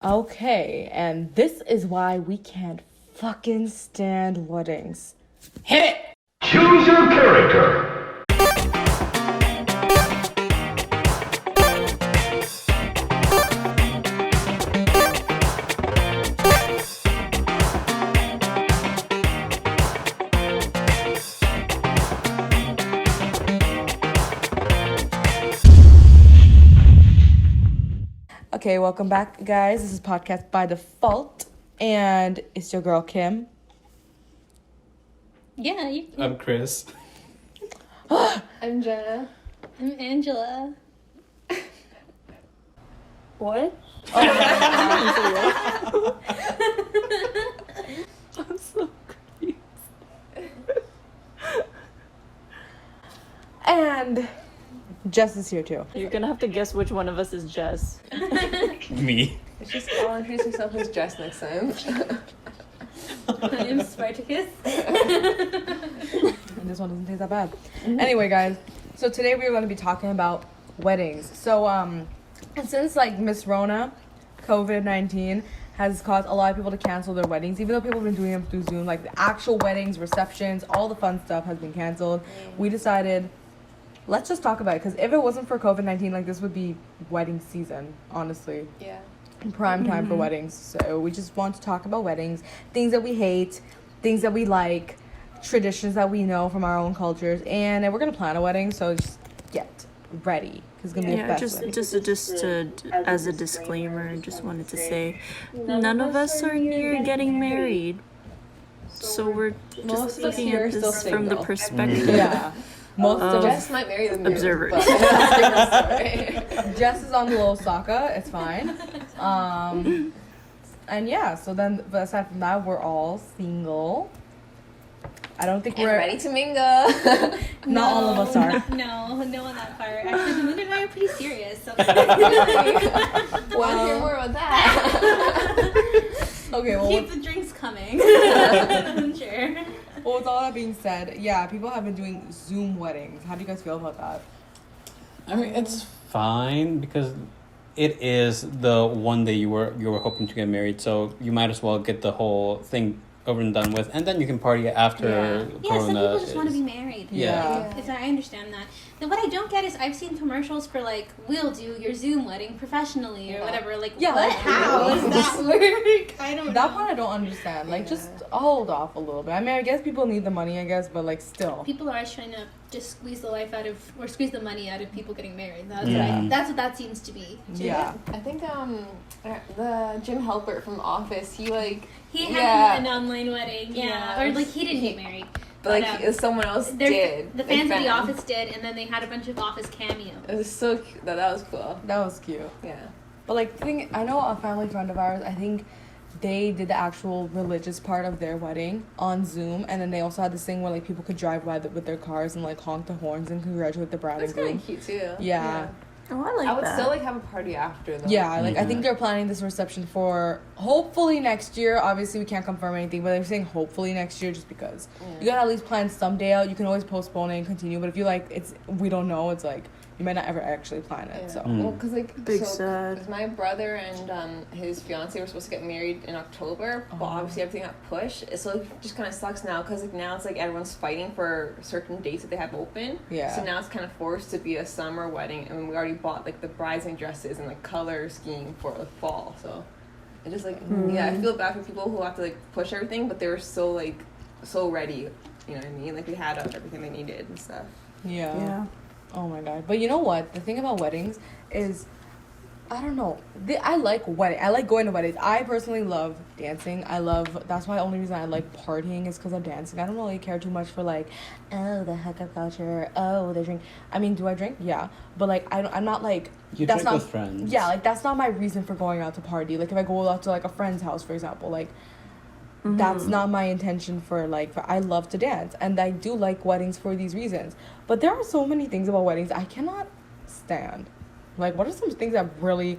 Okay, and this is why we can't fucking stand weddings. Hit it! Choose your character. Okay, welcome back, guys. This is Podcast by Default, and it's your girl, Kim. Yeah, I'm Chris. I'm Jenna. I'm Angela. What? I'm so confused. And Jess is here too. You're gonna have to guess which one of us is Jess. Me. She's all introduce herself as Jess next time. My name's Spartacus. And this one doesn't taste that bad. Anyway, guys, so today we're going to be talking about weddings. So, and since like Miss Rona, COVID-19 has caused a lot of people to cancel their weddings, even though people have been doing them through Zoom, like the actual weddings, receptions, all the fun stuff has been canceled. We decided, let's just talk about it, because if it wasn't for COVID-19, like this would be wedding season, honestly. Yeah. Prime time for weddings. So we just want to talk about weddings, things that we hate, things that we like, traditions that we know from our own cultures, and we're gonna plan a wedding, so just get ready because it's gonna be the best wedding. Just as a disclaimer, I just wanted to say, none of us are near getting married, so we're Most just of us looking here are at still this from the single. perspective. Yeah, most of us. Jess might marry the moon, Observers. but that's a different story. Jess is on the little Sokka. It's fine. And yeah, so then, but aside from that, we're all single. I don't think And we're ready to mingle. Not all of us are. No, no on that part. Actually, the moon and I are pretty serious. So. Want to hear more about that? Okay. Well, Keep the drinks coming. I'm sure. well, with all that being said, yeah, people have been doing Zoom weddings. How do you guys feel about that? I mean, it's fine because it is the one day you were hoping to get married, so you might as well get the whole thing over and done with, and then you can party after Yeah, some Corona. people just want to be married. Yeah. I understand that. Then what I don't get is I've seen commercials for like, we'll do your Zoom wedding professionally or whatever. Like, Yeah, what? like, How does that work? I don't know. That part I don't understand. Like, just hold off a little bit. I mean, I guess people need the money, I guess, but like, still. People are always trying to just squeeze the life out of, or squeeze the money out of people getting married. That's what that seems to be. Yeah. I think the Jim Halpert from Office, he had an online wedding, Yeah. or like he didn't get married. but like someone else did. The fans of Like, The Office did, and then they had a bunch of Office cameos. It was so cute. That was cool. That was cute. Yeah. But like, the thing, I know a family friend of ours, I think they did the actual religious part of their wedding on Zoom, and then they also had this thing where like people could drive by with their cars and like honk the horns and congratulate the bride That's and groom. kind of cute too. Yeah. Oh, I like I would that. still like have a party after though. Yeah, like I think they're planning this reception for hopefully next year. Obviously, we can't confirm anything, but they're saying hopefully next year just because you gotta at least plan some day out. You can always postpone it and continue, but if you like, we don't know, it's like you might not ever actually plan it. Yeah. So Well, because Big sad. 'cause my brother and his fiance were supposed to get married in October, but obviously everything got pushed. So it just kind of sucks now because like now it's like everyone's fighting for certain dates that they have open. Yeah. So now it's kind of forced to be a summer wedding, and we already bought like the bridesmaid dresses and like color scheme for the fall. So it just like I feel bad for people who have to like push everything, but they were so ready. You know what I mean? Like they had everything they needed and stuff. yeah. Oh my god. But you know what? The thing about weddings is, I don't know. I like I like going to weddings. I personally love dancing. That's why the only reason I like partying is because of dancing. I don't really care too much for like, oh, the hookup culture. Oh, the drink. I mean, do I drink? Yeah. But like, I'm not like, You that's drink not, with friends. Yeah, like that's not my reason for going out to party. Like if I go out to like a friend's house, for example, like, that's not my intention for I love to dance, and I do like weddings for these reasons. But there are so many things about weddings I cannot stand. Like, what are some things that really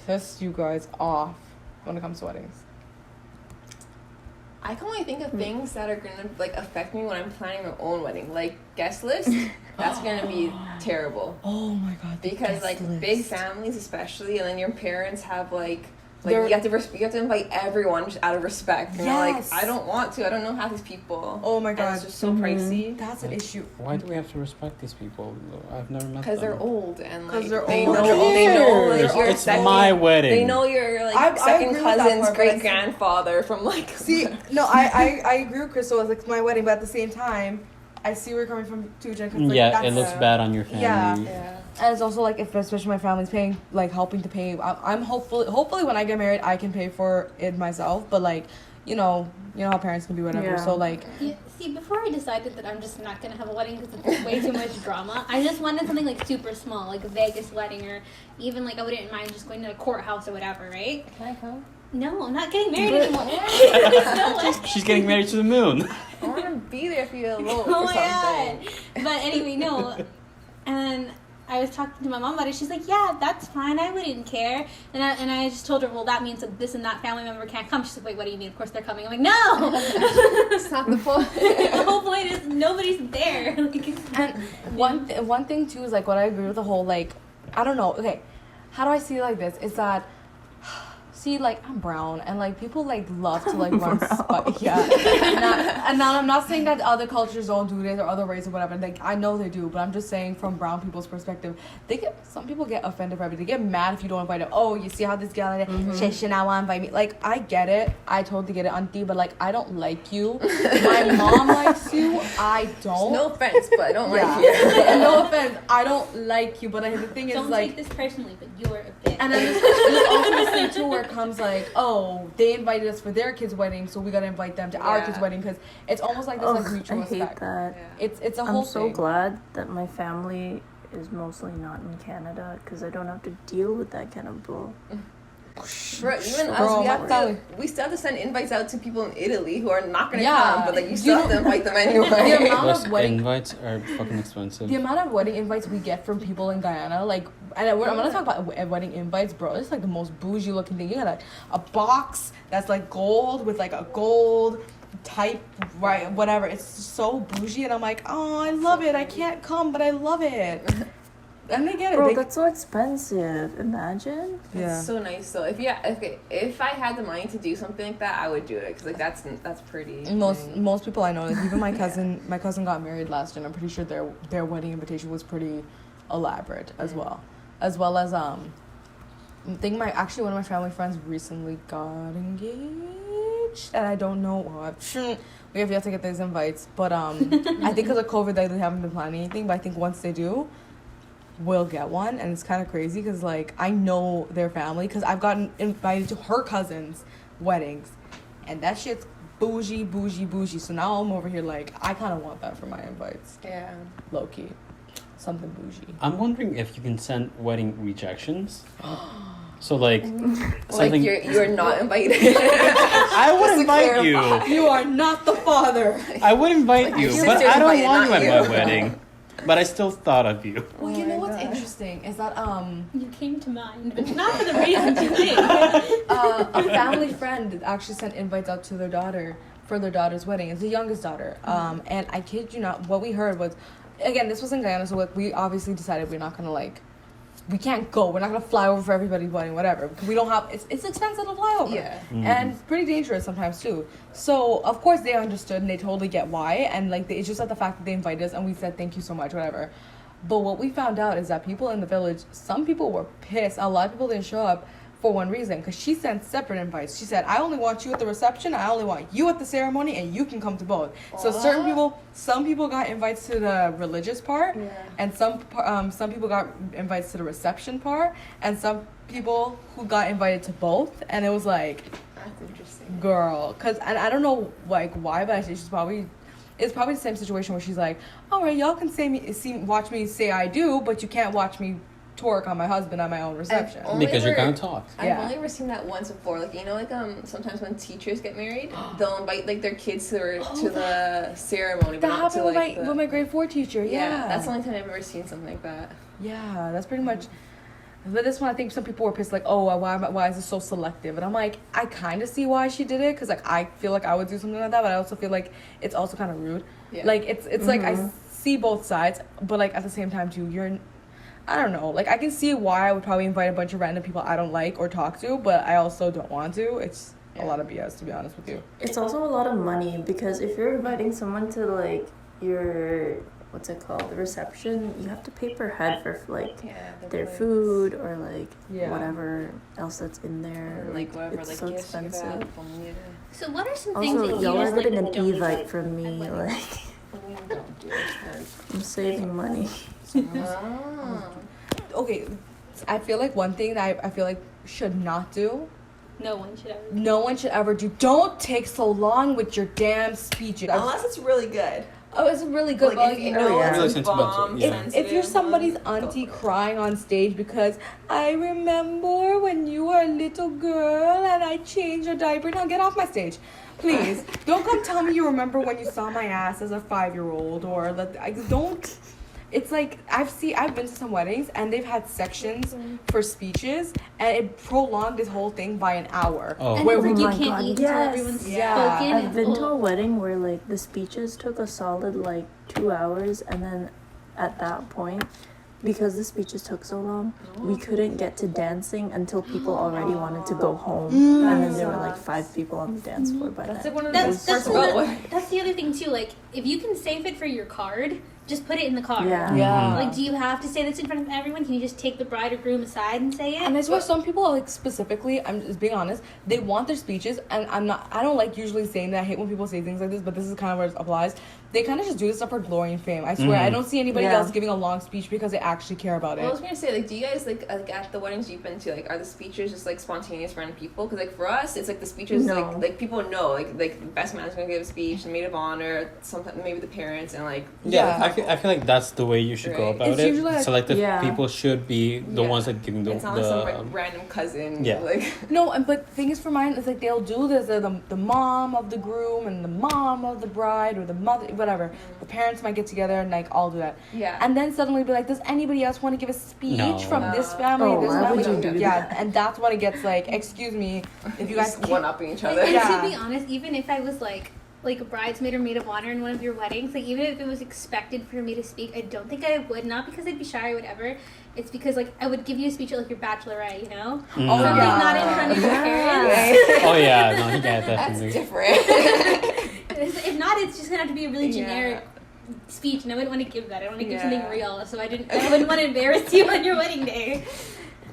piss you guys off when it comes to weddings? I can only think of things that are gonna like affect me when I'm planning my own wedding, like guest list. That's gonna be terrible Oh my god. because like big families, especially, and then your parents have like Like They're- you have to invite everyone just out of respect. And you're Yes. like, I don't want to. I don't know half these people. Oh my And God. it's just so pricey. That's an issue. Why do we have to respect these people? I've never met them. Because they're old and 'Cause like they're they old. know Who they know like cares? your It's second, my wedding. They know your like I second agree with that cousin's part, but great it's- grandfather from like. See, no, I agree with Crystal. It's like my wedding, but at the same time, I see where you're coming from too, Jen. 'Cause, like, Yeah, that's, it looks bad on your family. Yeah. Yeah. And it's also like if especially my family's paying, like helping to pay. I'm hopefully when I get married, I can pay for it myself. But like, you know how parents can be, whatever. Yeah. So like, Yeah, see, before I decided that I'm just not gonna have a wedding because it's way too much drama, I just wanted something like super small, like a Vegas wedding, or even like I wouldn't mind just going to a courthouse or whatever, right? Can I come? No, I'm not getting married anymore. No way. She's getting married to the moon. I want to be there for you alone Oh or my something. god! But anyway, no. And I was talking to my mom about it. She's like, "Yeah, that's fine. I wouldn't care." And I just told her, "Well, that means that this and that family member can't come." She's like, "Wait, what do you mean? Of course they're coming." I'm like, "No." It's not the point. The whole point is nobody's there. Like, and one thing too is like what I agree with the whole like, I don't know. Okay, how do I see it like this? Is that see, like I'm brown, and like people like love to like run spike. Yeah, and now I'm not saying that other cultures don't do this or other races or whatever. Like I know they do, but I'm just saying from brown people's perspective, some people get offended by it. They get mad if you don't invite them. Oh, you see how this guy she now want to invite me? Like I get it, I totally get it, auntie. But like I don't like you. My mom likes you. I don't. No offense, but I don't Yeah. like you. And no offense, I don't like you, but the thing is don't like. take this personally, but you're a bitch. And then there's also this thing too where it comes like, oh, they invited us for their kid's wedding, so we gotta invite them to our Yeah. kid's wedding because it's almost like this like Ugh, mutual I hate respect. that. It's a whole I'm so thing. glad that my family is mostly not in Canada because I don't have to deal with that kind of bull. Bro, even us, Bro, we my have to. family- We still have to send invites out to people in Italy who are not gonna Yeah. come, but like you still have to invite them anyway. The amount Those of wedding, invites are fucking expensive. the amount of wedding invites we get from people in Guyana, like, and I'm gonna talk about wedding invites, bro. It's like the most bougie looking thing. You got a box that's like gold with like a gold type, right? Whatever. It's so bougie, and I'm like, oh, I love it. I can't come, but I love it. And they get it. Bro, They- that's so expensive. Imagine. yeah. It's so nice though. If I had the money to do something like that, I would do it because like that's pretty. Most people I know, like even my cousin got married last year, and I'm pretty sure their wedding invitation was pretty elaborate as well as I think one of my family friends recently got engaged, and I don't know. We have yet to get those invites, but I think because of COVID they haven't been planning anything. But I think once they do, we'll get one, and it's kind of crazy because like I know their family because I've gotten invited to her cousins' weddings, and that shit's bougie. So now I'm over here like I kind of want that for my invites, Yeah. low key, something bougie. I'm wondering if you can send wedding rejections. So like Like something. you're not invited. I would to invite you. You are not the father. I would invite you, your but sister's I don't invited, want you not at you. my wedding. But I still thought of you. Well, Oh you know my what's gosh. interesting is that You came to mind, but not for the reasons you think. a family friend actually sent invites out to their daughter for their daughter's wedding. It's the youngest daughter. And I kid you not, what we heard was, again, this was in Guyana, so like, we obviously decided we're not gonna like, we can't go. We're not gonna fly over for everybody's wedding, whatever. Because we don't have. It's expensive to fly over. Yeah. And it's pretty dangerous sometimes too. So of course they understood and they totally get why. And like it's just at the fact that they invited us and we said thank you so much, whatever. But what we found out is that people in the village, some people were pissed. A lot of people didn't show up for one reason, because she sent separate invites. She said, I only want you at the reception, I only want you at the ceremony, and you can come to both. So some people got invites to the religious part, and some people got invites to the reception part, and some people who got invited to both, and it was like, That's interesting. girl, and I don't know like why, but it's probably the same situation where she's like, all right, y'all can watch me say I do, but you can't watch me twerk on my husband at my own reception. Only Because you're ever- gonna talk. I've Yeah. only ever seen that once before. Like, you know, like sometimes when teachers get married, they'll invite like their kids to the ceremony, but That not to happened like with my grade 4 teacher. Yeah, that's the only time I've ever seen something like that. Yeah, that's pretty much. But this one, I think some people were pissed, like, oh, why is it so selective? And I'm like, I kind of see why she did it, because like I feel like I would do something like that, but I also feel like it's also kind of rude. Yeah. Like it's like I see both sides, but like at the same time too, I don't know. Like, I can see why I would probably invite a bunch of random people I don't like or talk to, but I also don't want to. It's a lot of BS, to be honest with you. It's also a lot of money because if you're inviting someone to like your what's it called, the reception, you have to pay per head for like their food or like Yeah. whatever else that's in there. Or like whatever, it's like so gifts you give expensive. out. So what are some things Also, that you y'all guys are like getting an that don't e-vite from me. Like, Don't do it. I'm saving money. Oh. Okay, I feel like one thing that I feel like should not do, No one should ever. no one should ever do, don't take so long with your damn speeches. Unless it's really good. Oh, it's really good. Like, but if you like, know yeah. it's Really a sentimental, bomb yeah. if you're somebody's auntie crying on stage because I remember when you were a little girl and I changed your diaper, now get off my stage. Please, don't come tell me you remember when you saw my ass as a 5-year-old or that. I don't. It's like I've been to some weddings and they've had sections for speeches and it prolonged this whole thing by an hour. Oh. And Where it's like we- you my can't God, eat yes. until everyone's Yeah. spoken. I've and- been to a oh. wedding where like the speeches took a solid like 2 hours, and then at that point, because the speeches took so long, we couldn't get to dancing until people already wanted to go home, and then there were like 5 people on the dance floor by That's then. like one of That's the that's, first another, that's the other thing too. Like, if you can save it for your card, just put it in the card. Yeah. Yeah. Like, do you have to say this in front of everyone? Can you just take the bride or groom aside and say it? And I swear some people, like, specifically, I'm just being honest, they want their speeches, and I don't like usually saying that. I hate when people say things like this, but this is kind of where it applies. They kind of just do this stuff for glory and fame. I swear, I don't see anybody Yeah. else giving a long speech because they actually care about Well, I it. was gonna say, like, do you guys like at the weddings you've been to, like, are the speeches just like spontaneous random people? Because like for us, it's like the speeches No. like people know, like the best man's gonna give a speech, the maid of honor, sometimes maybe the parents, and like Yeah. I feel like that's the way you should go Right. about It's it. usually like- Selective Yeah. people should be the Yeah. ones that giving the it's not some like random cousin. Yeah. Like No, but the thing is for mine, it's like they'll do this, the mom of the groom and the mom of the bride or the mother, whatever. The parents might get together and like all do that. yeah. And then suddenly be like, does anybody else want to give a speech No. from this No. family, Oh, this why family? would you do yeah, that? and that's when it gets like, excuse me, if you guys just one upping each other. And Yeah. to be honest, even if I was like a bridesmaid or maid of honor in one of your weddings, like even if it was expected for me to speak, I don't think I would. Not because I'd be shy or whatever. It's because like I would give you a speech at like your bachelorette, you know, Oh, something yeah. not in front of your Yeah. parents. Oh yeah, no, yeah, That's definitely. different. If not, it's just gonna have to be a really Yeah. generic speech, and I wouldn't want to give that. I want to give Yeah. something real, so I wouldn't want to embarrass you on your wedding day.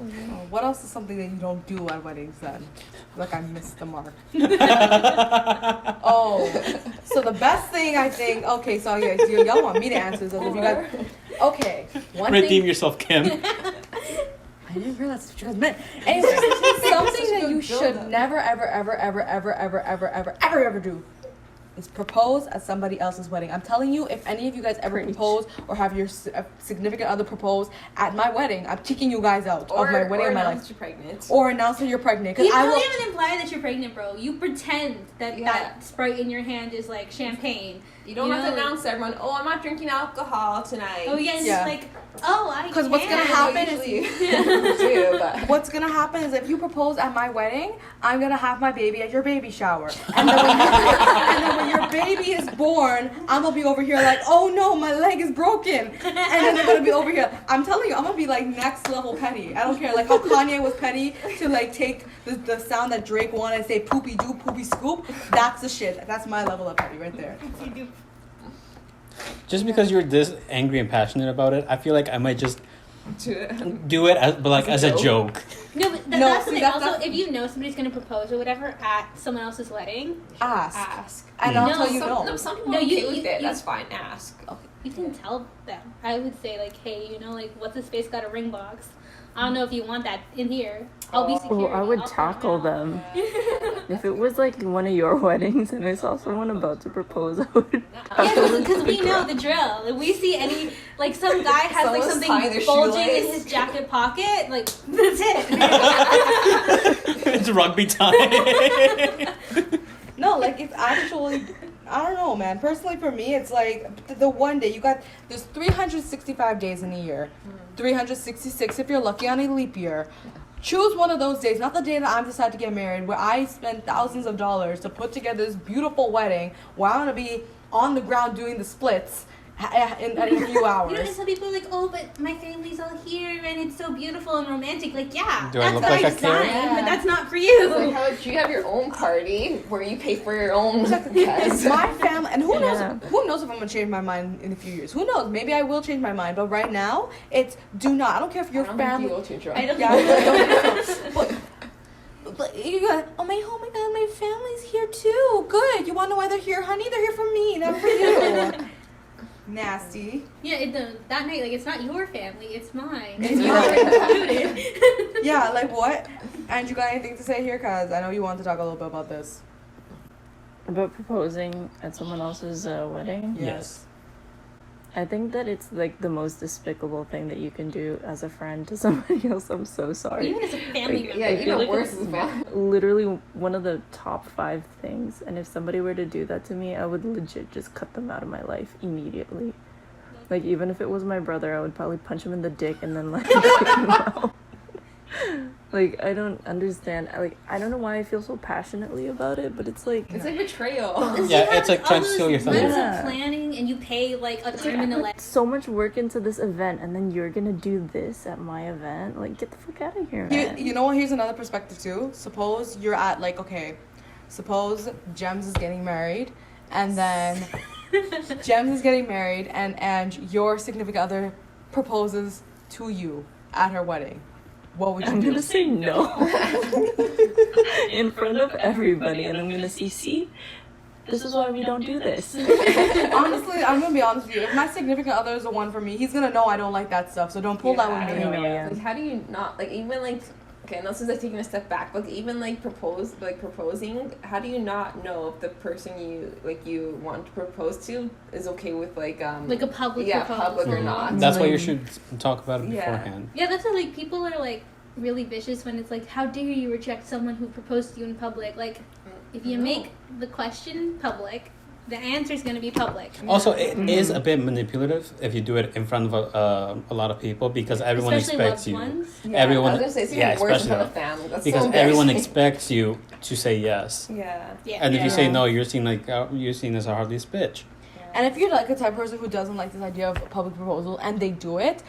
Oh, what else is something that you don't do at weddings then? Like I missed the mark. Oh, so the best thing I think. Okay, so yeah, y'all want me to answer this? If you guys, okay, one Redeem thing. yourself, Kim. I didn't realize what you guys meant. Anyway, something that you should never, ever, ever, ever, ever, ever, ever, ever, ever, ever do is propose at somebody else's wedding. I'm telling you, if any of you guys ever propose or have your significant other propose at my wedding, I'm kicking you guys out of my wedding or of my announce life. you're pregnant. Or announce that you're pregnant. You Because I don't will. even imply that you're pregnant, bro. You pretend that Yeah. that Sprite in your hand is like champagne. You don't You have know, to announce to everyone, oh, I'm not drinking alcohol tonight. Oh yeah, and Yeah. it's like, oh, I. Because what's gonna can. happen is Usually do, but what's gonna happen is if you propose at my wedding, I'm gonna have my baby at your baby shower, and then when your baby is born, I'm gonna be over here like, oh no, my leg is broken, and then they're gonna be over here. I'm telling you, I'm gonna be like next level petty. I don't care, like how Kanye was petty to like take the sound that Drake wanted and say poopy doo, poopy scoop. That's the shit. That's my level of petty right there. Just because you're this angry and passionate about it, I feel like I might just to, do it as, but like as a joke. No, but No, that's the see, thing. that's- Also, if you know somebody's gonna propose or whatever at someone else's wedding, Ask, ask. and I'll No, tell you some people No, are you- okay with you- it. you- That's fine. Ask. You can tell them. I would say like, hey, you know, like, what's his face got a ring box? I don't know if you want that in here. I'll be security. Oh, I would I'll put tackle out. them. If it was like one of your weddings and I saw someone about to propose, I would. Yeah, because we know the drill. If we see any, like some guy has like Someone's tying their something bulging in shoelace. his jacket pocket, like that's it. It's rugby time. No, like it's actually, I don't know, man. Personally, for me, it's like the one day there's 365 days in a year, 366 if you're lucky on a leap year. Choose one of those days, not the day that I'm decided to get married, where I spend thousands of dollars to put together this beautiful wedding, where I'm gonna be on the ground doing the splits in a few You know, hours. and some people are like, oh, but my family's all here and it's so beautiful and romantic. Like, yeah, Do I that's look by like a design, carrot? but that's not for It's you. like how you have your own party where you pay for your own guests. My family, and who knows? Yeah. Who knows if I'm gonna change my mind in a few years? Who knows? Maybe I will change my mind. But right now, it's do not. I don't care if your I don't think family. you will change your I don't Yeah, think I don't think so. But you got, oh my God, my family's here too. Good. You want to know why they're here, honey? They're here for me, not for you. Nasty. Yeah, that night, like, it's not your family, it's mine. It's You mine. are included. Yeah, like what? And you got anything to say here? Cause I know you want to talk a little bit about this. About proposing at someone else's wedding. Yes. I think that it's like the most despicable thing that you can do as a friend to somebody else. I'm so sorry. Even as a family Like, member. Yeah, I feel even like worse it's is bad. literally one of the top 5 things. And if somebody were to do that to me, I would legit just cut them out of my life immediately. Like, even if it was my brother, I would probably punch him in the dick and then like kick him out. Like, I don't understand. I don't know why I feel so passionately about it, but it's like It's like betrayal. Yeah, it's like trying to steal your thunder. Months Yeah. of planning, and you pay like an arm and a leg. so much work into this event, and then you're gonna do this at my event. Like, get the fuck out of here, man. You know what? Here's another perspective too. Suppose you're at like, okay, suppose Gems is getting married, and then Gems is getting married, and your significant other proposes to you at her wedding. What would you I'm do? gonna say no in front of everybody, and I'm gonna see, this is why we don't do this. Honestly, I'm gonna be honest with you. If my significant other is the one for me, he's gonna know I don't like that stuff. So don't pull that with me. I know, yeah. Like, how do you not like even like? Okay, and this is like taking a step back, but even like proposing, how do you not know if the person you want to propose to is okay with like a public proposal. public or not? That's why you should talk about it Yeah. beforehand. Yeah, that's why like people are like really vicious when it's like, how dare you reject someone who proposed to you in public? Like, if you No. make the question public, the answer is going to be public. Also, it is a bit manipulative if you do it in front of a lot of people because everyone Especially expects loved you. ones. Yeah, Everyone, I was gonna say it's even yeah, worse in especially front of family. That's because so everyone embarrassing. expects you to say yes, Yeah. Yeah. and if you Yeah. say no, you're seen like you're seen as a heartless bitch. And if you're like a type of person who doesn't like this idea of a public proposal and they do it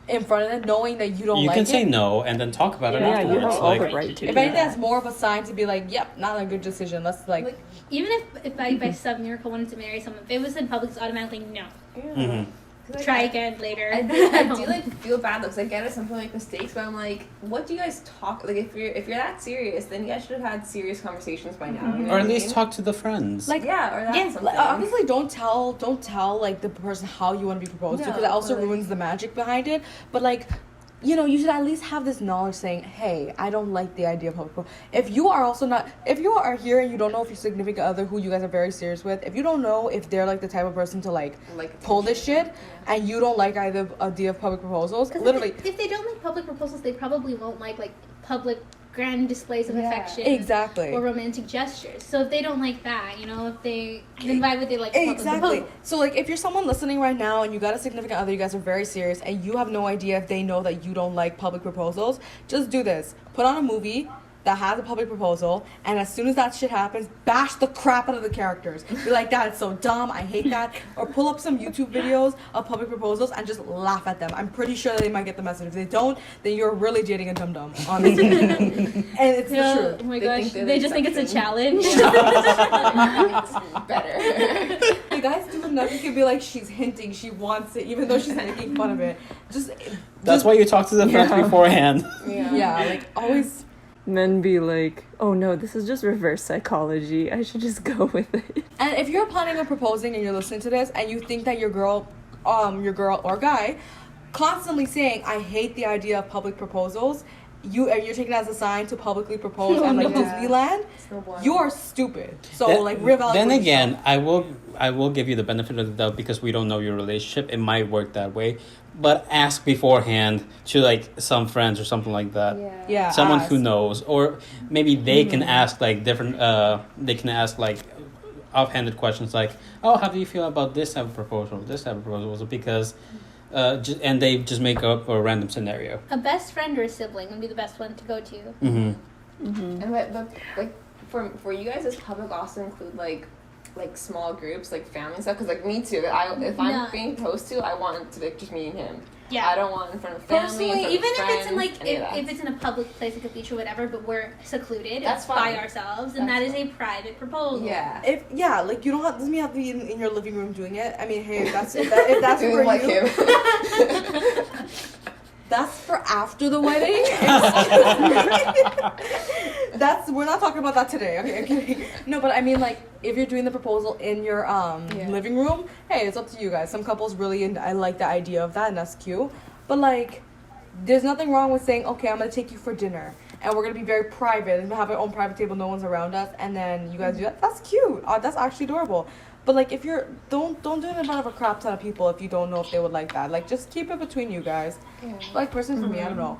in front of them, knowing that you don't You like can it, say no and then talk about it Yeah, afterwards. you have all like, the right to if do anything, that. that's more of a sign to be like, yep, not a good decision. Let's like, Even if I by some miracle wanted to marry someone, if it was in public, it's automatically no. Mhm. Try again later. I do like feel bad though, because I get it something like mistakes, but I'm like, what do you guys talk like if you're that serious, then you guys should have had serious conversations by now. You know Or what at I least mean? talk to the friends. Like, yeah, or that's Yeah, something. like, honestly, don't tell like the person how you want to be proposed to, because it No, also but, like- ruins the magic behind it. But like, you know, you should at least have this knowledge saying, hey, I don't like the idea of public proposal. If you are also not, if you are here and you don't know if your significant other who you guys are very serious with, if you don't know if they're like the type of person to like pull this shit, and you don't like either idea of public proposals, 'Cause literally, if they don't like public proposals, they probably won't like public grand displays of Yeah. affection. exactly. Or romantic gestures. So if they don't like that, you know, then why would they like a public Exactly. proposal? So like if you're someone listening right now and you got a significant other, you guys are very serious and you have no idea if they know that you don't like public proposals, just do this. Put on a movie that has a public proposal, and as soon as that shit happens, bash the crap out of the characters. Be like, that is so dumb, I hate that. Or pull up some YouTube videos of public proposals and just laugh at them. I'm pretty sure they might get the message. If they don't, then you're really dating a dum-dum, honestly. And it's the Yeah, truth. oh my They gosh, think they're they the just think it's a exception. challenge. It's better. The guys do enough. You could be like, she's hinting, she wants it, even though she's making fun of it. That's why you talk to the friends Yeah. beforehand. Yeah, like always. Men be like, oh no, this is just reverse psychology. I should just go with it. And if you're planning on proposing and you're listening to this and you think that your girl or guy constantly saying, I hate the idea of public proposals, you're taking it as a sign to publicly propose at like Yeah. Disneyland, Snowball. you are stupid. So Then- like reevaluate. Then yourself. again, I will give you the benefit of the doubt because we don't know your relationship. It might work that way, but ask beforehand to like some friends or something like that. yeah, Someone ask. who knows, or maybe they can ask like different. They can ask like offhanded questions like, "Oh, how do you feel about this type of proposal? This type of proposal?" Because, and they just make up a random scenario. A best friend or a sibling would be the best one to go to. Mm-hmm. And but like for you guys, does public also include like like small groups, like family stuff. Cause like me too. If No. I'm being proposed to, I want it to be just me and him. Yeah. I don't want it in front of family. Personally, in front even of if friends, it's in like any of that. if it's in a public place like a beach or whatever, but we're secluded, That's it's by fine. ourselves, and That's that is a private proposal. Yeah. If like you don't have doesn't mean you have to be in your living room doing it. I mean, hey, if that's Doing for like you, him. that's for after the wedding. That's we're not talking about that today. Okay, okay. No, but I mean, like, if you're doing the proposal in your living room, hey, it's up to you guys. Some couples really, and I like the idea of that, and that's cute. But like, there's nothing wrong with saying, okay, I'm gonna take you for dinner, and we're gonna be very private and have our own private table, no one's around us, and then you guys do that. That's cute. That's actually adorable. But like, if you're don't do it in front of a crap ton of people if you don't know if they would like that. Like, just keep it between you guys. Yeah. Like, personally, for me, I don't know.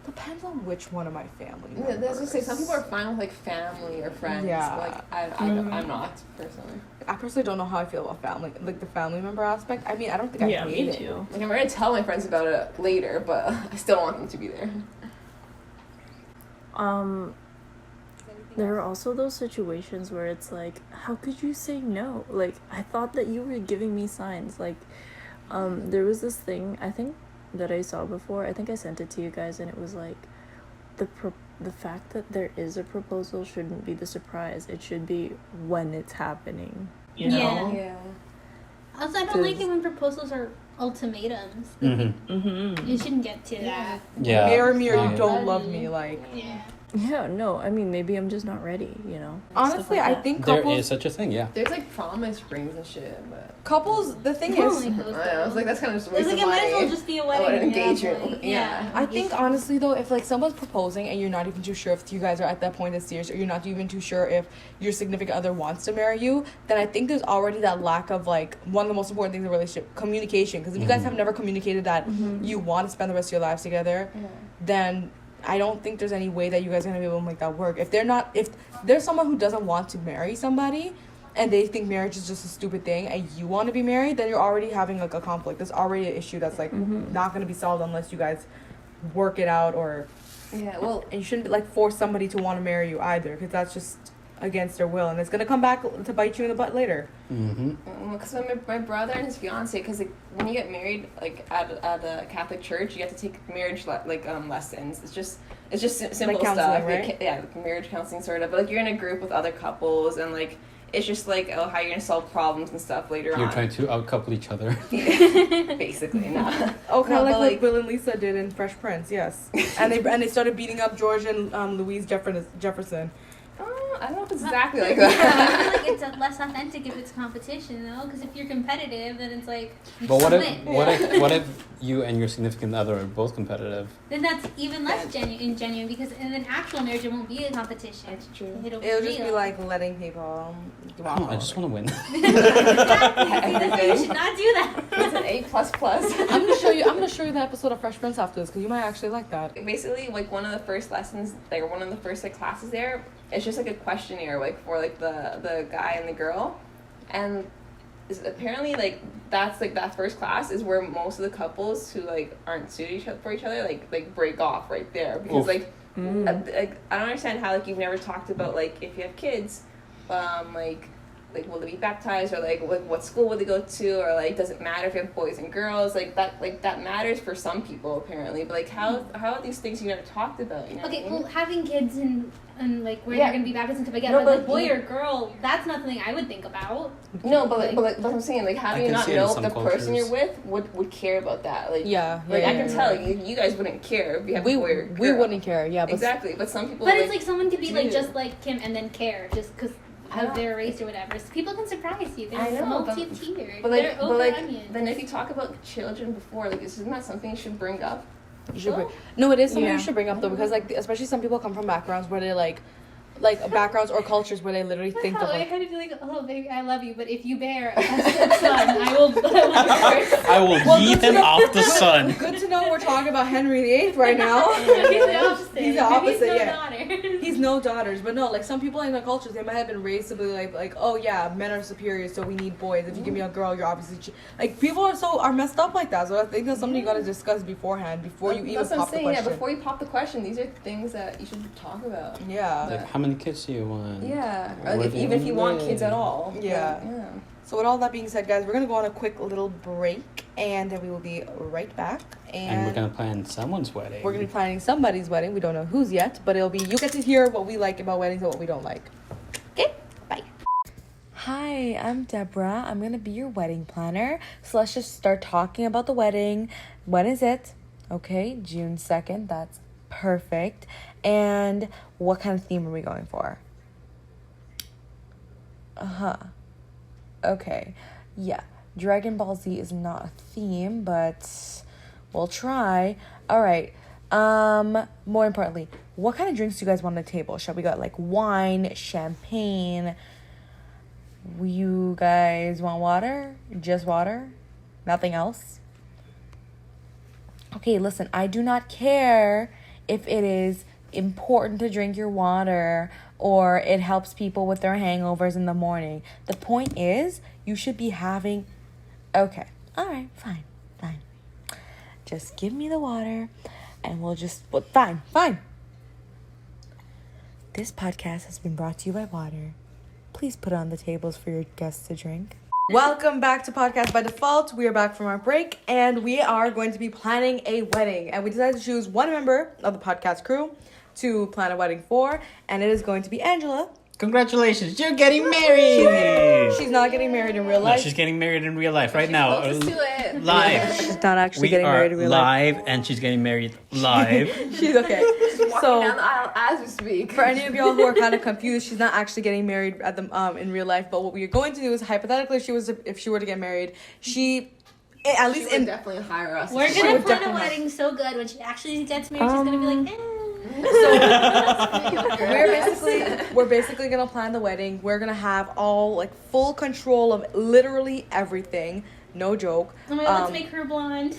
Depends on which one of my family Yeah, members. that's just say some people are fine with like family or friends. Yeah. But, like I'm not personally. I personally don't know how I feel about family, like the family member aspect. I mean, I don't think I Yeah, hate me it. too. Like I'm ready to tell my friends about it later, but I still want them to be there. There are also those situations where it's like, how could you say no? Like, I thought that you were giving me signs. Like, there was this thing, I think, that I saw before. I think I sent it to you guys, and it was like, the fact that there is a proposal shouldn't be the surprise. It should be when it's happening. You know? Yeah. Also, I don't like it when proposals are ultimatums. Mm-hmm. You shouldn't get to that. Yeah. Mirror, mirror, Yeah. you don't love me. Like, Yeah. Yeah, no, I mean, maybe I'm just not ready, you know? honestly, Stuff like I that. think There couples, is such a thing, yeah. There's like promise rings and shit, but the thing I don't is, like those. I was like that's kind of just a It's waste like of it might as well money. just be a Oh, wedding. an at that engagement. point. Yeah. I think honestly though, if like someone's proposing and you're not even too sure if you guys are at that point that's serious, or you're not even too sure if your significant other wants to marry you, then I think there's already that lack of like one of the most important things in a relationship, communication. Because if you guys have never communicated that you want to spend the rest of your lives together, then I don't think there's any way that you guys are gonna be able to make that work. If there's someone who doesn't want to marry somebody, and they think marriage is just a stupid thing, and you want to be married, then you're already having like a conflict. There's already an issue that's like not gonna be solved unless you guys work it out, or Yeah. Well, and you shouldn't like force somebody to want to marry you either, because that's just against their will, and it's gonna come back to bite you in the butt later. Mm-hmm. because my brother and his fiance, because like when you get married like at a Catholic church, you have to take marriage lessons. It's just simple counseling, stuff. right? Like, yeah, like marriage counseling sort of. But like you're in a group with other couples, and like it's just like how you're gonna solve problems and stuff later You're on. trying to outcouple each other. Basically, no. Oh, kind No, of like but, what like- Bill and Lisa did in Fresh Prince, yes. and they started beating up George and Louise Jefferson. I don't know if it's exactly like Yeah, that. I feel like it's less authentic if it's competition, though. Because if you're competitive, then it's like. you But just win. what if you and your significant other are both competitive? Then that's even less genuine because in an actual marriage it won't be a competition. That's true. It'll be It'll real. just be like letting people. Oh, I just want to win. Exactly. That's why you should not do that. It's an A++. I'm gonna show you the episode of Fresh Prince after this, because you might actually like that. Basically, like one of the first lessons, like one of the first like classes there, it's just like a questionnaire like for like the guy and the girl, and apparently like that's like that first class is where most of the couples who like aren't suited for each other like break off right there, because Oof. like I don't understand how like you've never talked about like if you have kids, like will they be baptized, or like what school would they go to, or like does it matter if you have boys and girls, like that matters for some people apparently, but like how are these things you never talked about, you know Okay, what I mean? well, having kids and like where Yeah. they're gonna be baptized and stuff like that, No, but but like boy you- or girl, that's not something I would think about. No, but like that's what I'm saying. Like, how I do you can not see it in know if some the person cultures. you're with would care about that? Like, Yeah, like yeah, I yeah, can yeah. tell you guys wouldn't care if you have a boy or a we girl. wouldn't care, yeah, but Exactly, but some people. But it's like someone could be like do. just like Kim and then care just because I of know. their race or whatever. So people can surprise you. They're I know, but- multi-tiered. But They're like, over but like, onions. then if you talk about children before, like, isn't that something you should bring up? you should bring, no, it is something Yeah. you should bring up though, because like especially some people come from backgrounds where they like backgrounds or cultures where they literally think of I like, kind of feel like, oh baby, I love you, but if you bear a son, I will curse. I will Well, yeet good to him know- off the sun. good to know we're talking about Henry VIII right now. He's the opposite. He's the opposite, Maybe he's no yeah. daughter. He's Please, no daughters. But no, like some people in the cultures, they might have been raised to be like, oh yeah, men are superior, so we need boys. If you give me a girl, you're obviously like people are messed up like that. So I think that's something you gotta discuss beforehand before you even That's what I'm pop the saying. question. Yeah, before you pop the question, these are things that you should talk about. Yeah. Like, how many kids do you want? Yeah, Where or do even if you want live? kids at all. Yeah. Yeah. So with all that being said, guys, we're gonna go on a quick little break, and then we will be right back. And we're gonna plan someone's wedding. We're gonna be planning somebody's wedding. We don't know whose yet, but it'll be you get to hear what we like about weddings and what we don't like. Okay, bye. Hi, I'm Deborah. I'm gonna be your wedding planner. So let's just start talking about the wedding. When is it? Okay, June 2nd. That's perfect. And what kind of theme are we going for? Okay, yeah. Dragon Ball Z is not a theme, but we'll try. All right. More importantly, what kind of drinks do you guys want on the table? Shall we got like wine, champagne? You guys want water? Just water? Nothing else? Okay, listen, I do not care if it is important to drink your water or it helps people with their hangovers in the morning. The point is, you should be having... Okay, all right, fine. Just give me the water and we'll just... Well, fine. This podcast has been brought to you by water. Please put it on the tables for your guests to drink. Welcome back to Podcast by Default. We are back from our break and we are going to be planning a wedding. And we decided to choose one member of the podcast crew to plan a wedding for, and it is going to be Angela. Congratulations, you're getting married! She's not getting married in real No, life. she's getting married in real life right now. Closest to it. Live. She's not actually We getting are married in real life. live, and she's getting married live. She's okay. Walking down So the aisle as we speak. for any of y'all who are kind of confused, she's not actually getting married at the in real life. But what we are going to do is hypothetically, if she were to get married, at least She would in definitely hire us. We're She gonna would plan a definitely- wedding so good when she actually gets married, she's gonna be like, eh. we're basically gonna plan the wedding. We're gonna have all like full control of literally everything. No joke. Oh my God, let's make her blonde.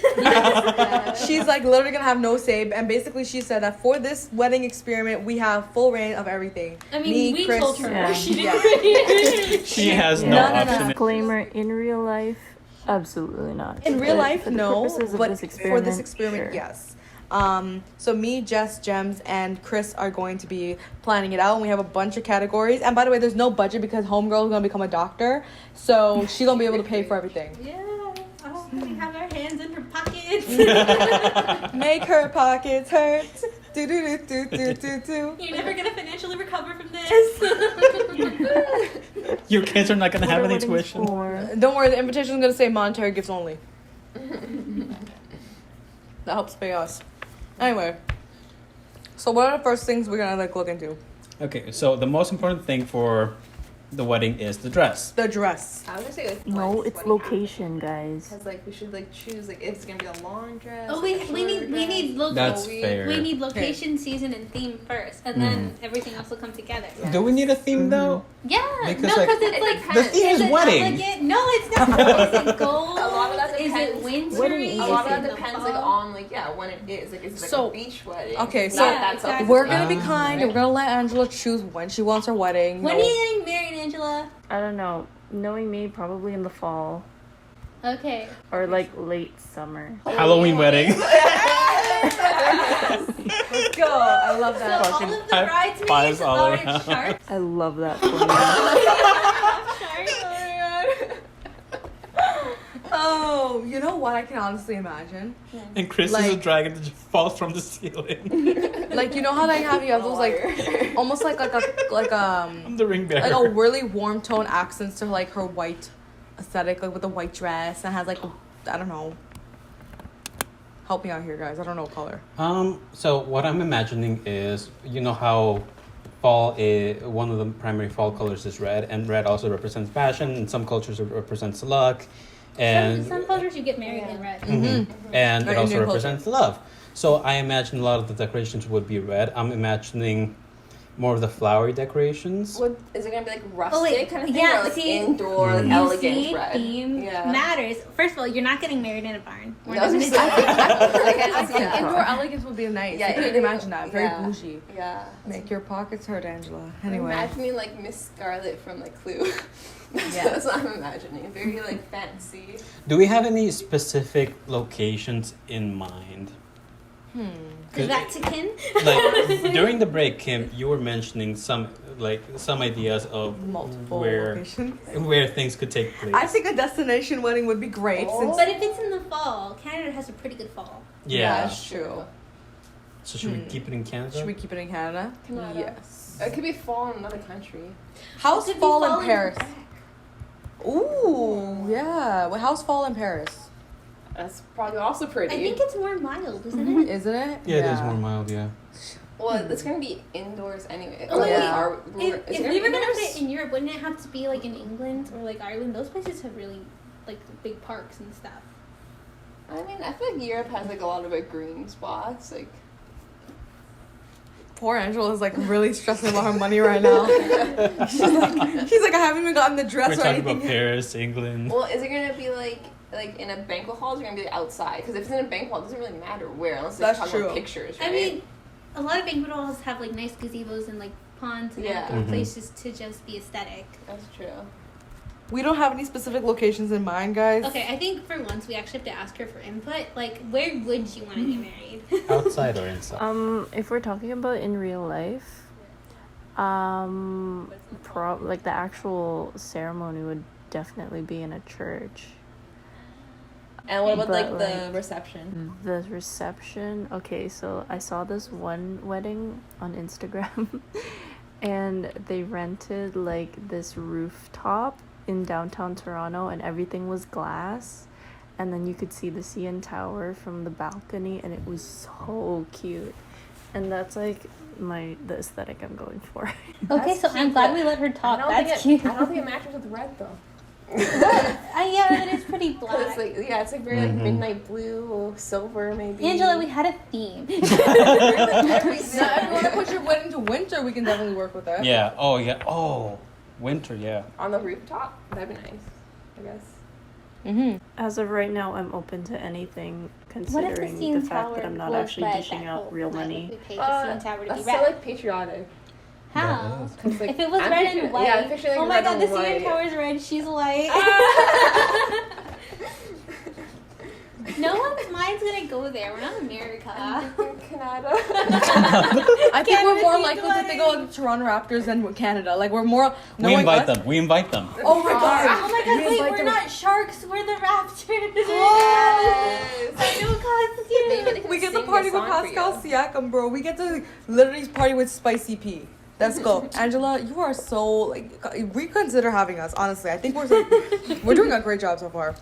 She's like literally gonna have no say, and basically she said that for this wedding experiment we have full reign of everything. I mean, Me, we Chris, told her. Yeah. She Yeah. didn't. She has no, No. option. Disclaimer: in real life, absolutely not. In real But life, for the no, purposes of but this for this experiment, experiment, sure. yes. So me, Jess, Gems, and Chris are going to be planning it out, and we have a bunch of categories. And by the way, there's no budget because homegirl is gonna become a doctor, so she's gonna be able to pay for everything. Yeah. Oh, we have our hands in her pockets. Make her pockets hurt. Do do do do do do. You're never gonna financially recover from this. Your kids are not gonna What have are any weddings tuition. for? Don't worry, the invitation is gonna say monetary gifts only. That helps pay us. Anyway, so what are the first things we're gonna look into? Okay, so the most important thing for the wedding is the dress. The dress. I was gonna say like No, what it's wedding location, guys. Because like we should like choose like if it's gonna be a long dress. Oh, like, a we shorter need dress. That's location. fair. We need location, season, and theme first, and then everything else will come together. Do we need a theme though? Yeah, Because, no, like, because it's it like depends. The theme is it wedding. elegant? No, it's not. Is it gold? A lot of that Is it depends. winter? Wedding Is is A lot of it that in the depends fall? like on like when it is. Like is it like So- a beach wedding? Okay, Not so that exactly. self-explanatory. we're gonna be kind and we're gonna let Angela choose when she wants her wedding. When No- are you getting married, Angela? I don't know. Knowing me, probably in the fall Okay. or like late summer. Halloween wedding. Let's go. I love So that. all of the High bridesmaids fives all are around. sharks. I love that for me. Oh, you know what I can honestly imagine? And Chris is a Like- dragon that just falls from the ceiling. Like you know how they have you have those like almost like I'm the ring bearer. like a really warm tone accents to like her white aesthetic, like with the white dress and has like I don't know. Help me out here, guys. I don't know color. So what I'm imagining is, you know how fall is one of the primary fall colors is red, and red also represents passion. In some cultures, it represents luck, and Some cultures you get married in red. and Or it also Indian represents love. So I imagine a lot of the decorations would be red. I'm imagining more of the flowery decorations. What is it gonna be like rustic Oh wait, kind of thing, yeah, or like see, indoor, like Mm. elegant see, red? theme Yeah. matters. First of all, you're not getting married in a barn. We're No, not gonna just do that. like, I I think yeah. indoor elegance would be nice. Yeah, I couldn't it- imagine that. Very yeah. bougie. Yeah. Make your pockets hurt, Angela. I'm Anyway. imagining like Miss Scarlet from like Clue. Yes. That's what I'm imagining. Very like fancy. Do we have any specific locations in mind? The Vatican. Like during the break, Kim, you were mentioning some ideas of Multiple where locations. where things could take place. I think a destination wedding would be great. Oh. Since But if it's in the fall, Canada has a pretty good fall. yeah. that's true. So should we keep it in Canada? Should we keep it in Canada? Canada. Yes. It could be fall in another country. How's It could be fall fall in Paris? Quebec. Ooh, yeah. Well, how's fall in Paris? That's probably also pretty. I think it's more mild, isn't it? Isn't it? Yeah, it is more mild. Yeah. Well, it's gonna be indoors anyway. Oh, wait, Yeah. If we were gonna put it in Europe, wouldn't it have to be like in England or like Ireland? Those places have really like big parks and stuff. I mean, I feel like Europe has like a lot of like green spots. Like, Poor Angela is like really stressing about her money right now. she's like, I haven't even gotten the dress We're or talking anything. about Paris, England. well, is it gonna be like in a banquet hall? Or is it gonna be like, outside? Because if it's in a banquet hall, it doesn't really matter where, unless they're That's talking about true. pictures. Right? I mean, a lot of banquet halls have like nice gazebos and like ponds and Yeah. outdoor Mhm. places to just be aesthetic. that's true. We don't have any specific locations in mind, guys. Okay, I think for once we actually have to ask her for input. Like, where would you want to get married? Outside or inside? If we're talking about in real life, like the actual ceremony would definitely be in a church. And what about But, like the like- reception? The reception, okay, so I saw this one wedding on Instagram and they rented like this rooftop in downtown Toronto and everything was glass and then you could see the CN Tower from the balcony and it was so cute. And that's like the aesthetic I'm going for. Okay, so I'm glad we let her talk. That's cute. I don't think it matches with red though. Yeah, it is pretty Cause black. it's like it's like very like Mhm. midnight blue or silver maybe. Angela, we had a theme. Yeah, if you want to push your wedding to winter, we can definitely work with that. Yeah. Oh yeah. Oh, winter. Yeah. on the rooftop. That'd be nice. I guess. Mm-hmm. As of right now, I'm open to anything What if considering the CN the Tower fact that I'm not was actually red dishing that out whole real night? money. We paid the CN Tower to be That's so red. like patriotic. How? Cause, like, If it was I'm red picturing- and white. Yeah, I'm picturing, like, Oh my red god, and the CN white. Tower's red, she's white. No one's mind's gonna go there. We're not America. Canada. I think we're Canada's more the likely to wedding. think of the Toronto Raptors than Canada. Like we're more. We knowing invite us- them. We invite them. Oh my god! Oh my god, We wait, invite we're them- not sharks, we're the Raptors. Yes. I know Maybe they costume. can We get to sing party a with song for Pascal you. Siakam, bro. We get to literally party with Spicy P. Let's go, Angela. You are so like. Reconsider having us. Honestly, I think we're doing a great job so far.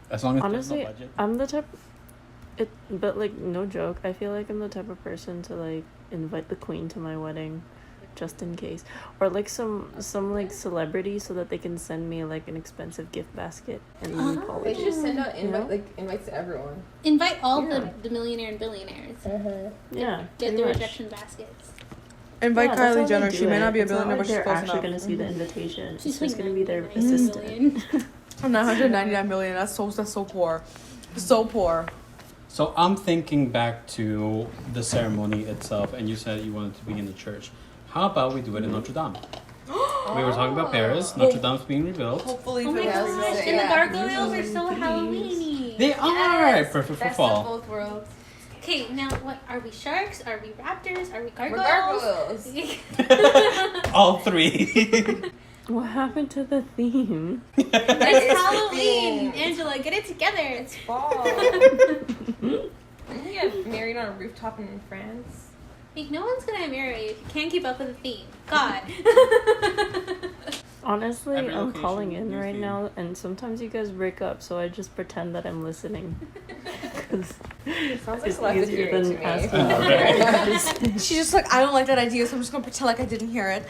As long as Honestly, there's no budget. I'm the type. But like no joke, I feel like I'm the type of person to like invite the queen to my wedding, just in case, or like some like celebrity so that they can send me like an expensive gift basket and Uh-huh. They college. should just send out know? invites to everyone. Invite all Yeah. the millionaire and billionaires. Yeah, Get pretty the much. rejection baskets. Invite Yeah, that's how Kylie they Jenner. do She may it. not be a It's not billionaire, like but she's they're close actually enough. gonna see the invitation. She's It's just gonna be their 99 assistant. million. I'm 999 million. That's so poor, so poor. So I'm thinking back to the ceremony itself, and you said you wanted to be in the church. How about we do it in Notre Dame? We were talking about Paris. Notre Dame's being rebuilt. Hopefully, Oh my for the Yes. gosh, Yeah. and the gargoyles are so Halloweeny. They are perfect for Best of fall. both worlds. Okay, now what are we? Sharks? Are we raptors? Are we We're gargoyles? gargoyles. All three. What happened to the theme? It's It's Halloween. the theme. Angela, get it together. It's fall. I'm gonna get married on a rooftop in France. Like, no one's gonna marry you if you can't keep up with the theme. God. Honestly, Every I'm location, calling in new right theme. now, and sometimes you guys break up, so I just pretend that I'm listening. 'Cause Sounds like it's selective easier hearing than to me. asking. She's just like, I don't like that idea, so I'm just gonna pretend like I didn't hear it.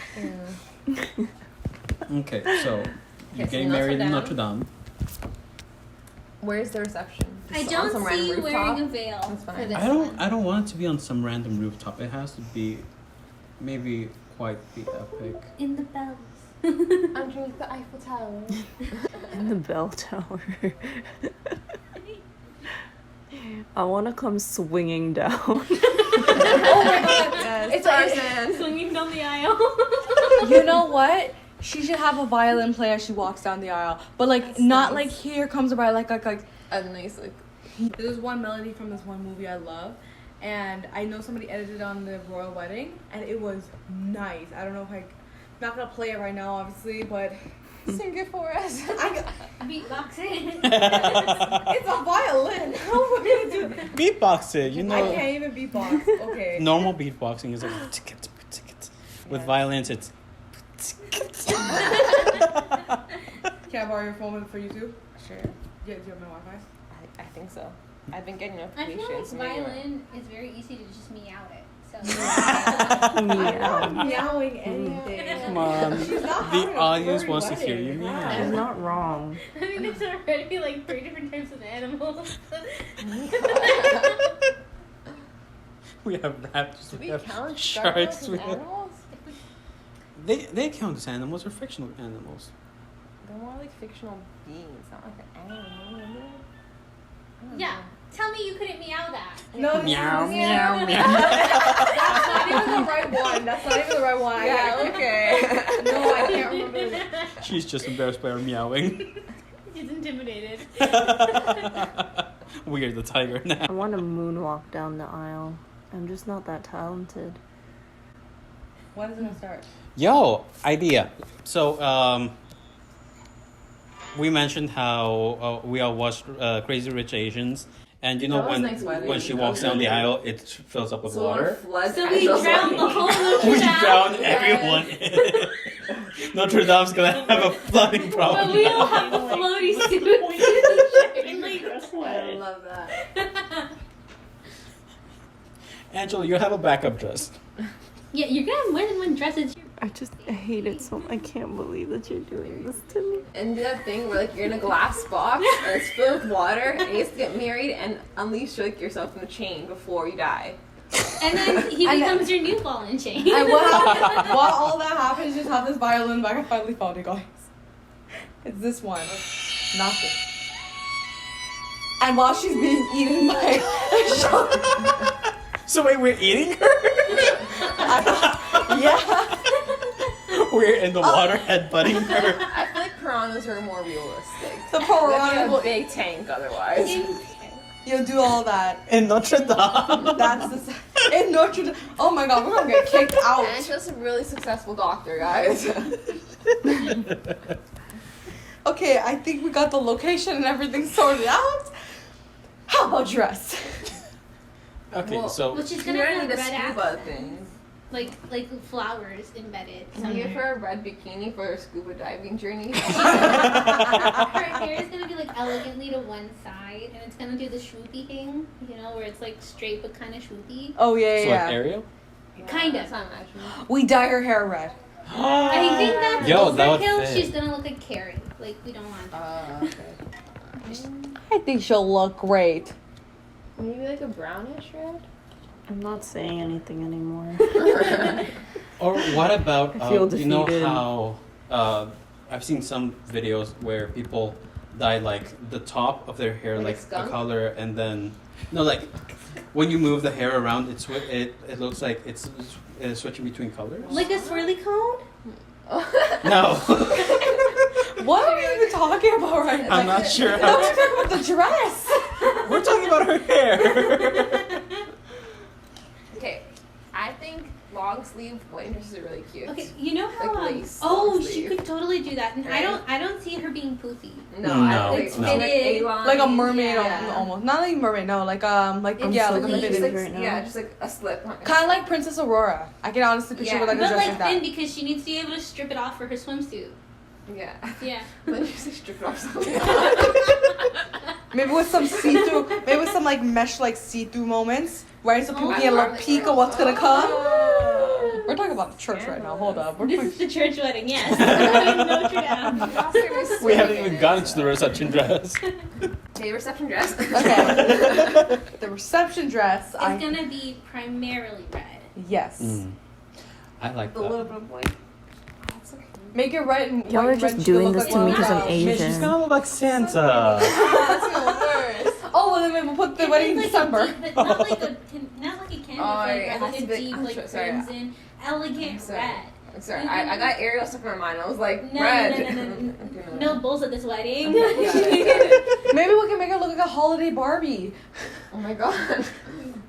Okay, so you're Okay, getting so married in Notre Notre Dame. Where's the reception? I Just on don't some see random you rooftop? wearing a veil That's for fine. this I don't. one. I don't want it to be on some random rooftop. It has to be maybe quite the epic. In the bells. Underneath the Eiffel Tower. In the bell tower. I want to come swinging down. Oh my god, Yes. it's Tarzan. Swinging down the aisle. You know what? She should have a violin play as she walks down the aisle, but like That's not nice. like here comes a violin, like. A nice like. There's one melody from this one movie I love, and I know somebody edited on the royal wedding, and it was nice. I don't know if I'm not gonna play it right now, obviously, but Sing it for us. Beatboxing. it's a violin. How am I gonna do that? Beatbox it, you I know. can't even beatbox. Okay. Normal beatboxing is like ticket, ticket. With violins, it's. Can I borrow your phone for YouTube? Sure. Yeah, do you have my Wi-Fi? I think so. I've been getting I notifications. feel like violin is very easy to just meow it. So. Meow. Meowing anything. Come on. She's not The having a audience furry wants to hear wedding. you She's meow. not wrong. I mean, there's already like 3 different types of animals. We have raptors, Do we we have count sharks, sharks we as have. animals? They count as animals or fictional animals. They're more like fictional beings, not like an animal. I don't Yeah. know. Tell me you couldn't meow that. No, Meow, no, meow, meow. That's not even the right one. That's not even the right one. Yeah, okay. No, I can't remember. She's just embarrassed by her meowing. She's intimidated. We're the tiger I now. want to moonwalk down the aisle. I'm just not that talented. When is it gonna start? Yo, idea. So, we mentioned how we all watched Crazy Rich Asians, and you know That was when nice wedding. when she walks down the aisle, it fills up with So water. floods So we Angel's drowned the wedding. whole Notre We Dame. drown everyone. Notre Dame's gonna have a flooding But problem. we now. all have floaty suits. I love that. Angela, you have a backup dress. Yeah, you're gonna have more than one dress. It's I just hate it so. I can't believe that you're doing this to me. And do that thing where like you're in a glass box and it's filled with water and you have to get married and unleash like yourself in a chain before you die. and then he And becomes your new ball and chain. And while all that happens, just have this violin back. I finally found it, guys. It's this one, not this. And while she's being eaten by So wait, we're eating her? yeah. We're in the water headbutting her. I feel like piranhas are more realistic. The That'd piranha be a will big tank otherwise. you'll do all that. In Notre Dame. That's the in Notre Dame. Oh my God, we're gonna get kicked out. Angela's a really successful doctor, guys. Okay, I think we got the location and everything sorted out. How about dress? Okay, Well, so Which is You're gonna gonna have need a red scuba accents. thing. Like flowers embedded Can you give somewhere. her a red bikini for her scuba diving journey? Her hair is gonna be like elegantly to one side, and it's gonna do the swoopy thing, you know, where it's like straight but kind of swoopy. Oh yeah, so like Ariel? Kinda. That's not imaginable. We dye her hair red. I think that's Yo, that would overkill. fit. She's gonna look like Carrie. Like we don't want. Okay. I think she'll look great. Maybe like a brownish red? I'm not saying anything anymore. Or what about I feel you know defeated. how I've seen some videos where people dye like the top of their hair Like a like a skunk? color, and then no, like when you move the hair around, it looks like it's switching between colors. Like a swirly cone. No, What are we even talking about right now? I'm not sure. No, we're talking about the dress. We're talking about her hair. Okay, I think long sleeve wedding dresses are really cute. Okay, you know how Like lace, oh long she sleeve. could totally do that, and Right? I don't see her being poofy. No, No, I think it's like fitted. A-line. Like a mermaid, Yeah. almost. Not like mermaid, no. Like I'm yeah, so like a confused. fitted. Just like, right now. yeah, just like a slip. Kind of like Princess Aurora. I can honestly picture Yeah. with like a But dress like like that. thin because she needs to be able to strip it off for her swimsuit. Yeah. Yeah. Then you just strip it off something. Maybe with some see-through, maybe with some like mesh like see-through moments, right? So people Oh, get a little peek of what's gonna come. Oh. We're talking about the church right now. Hold up. We're This talking- is the church wedding, yes. Notre Dame. We haven't even gotten to the reception dress. Okay, reception dress. Okay. The reception dress. It's gonna be primarily red. Yes. I like The little that. bit of white. That's so cute. Make it red and Y'all white are and just red. She doing look this like to me one because I'm of Asian. Man, she's gonna look like Santa. That's even worse. Oh, well, then we'll put the wedding in It's December. like a deep, but not like a not like a candy Oh, flavor, yeah, it like has a to be- deep I'm like sorry. crimson, elegant Sorry. red. I'm sorry, I got Ariel stuck in my mind. I was like, No, red. no, no bulls at this wedding. Maybe we can make her look like a holiday Barbie. Oh my god.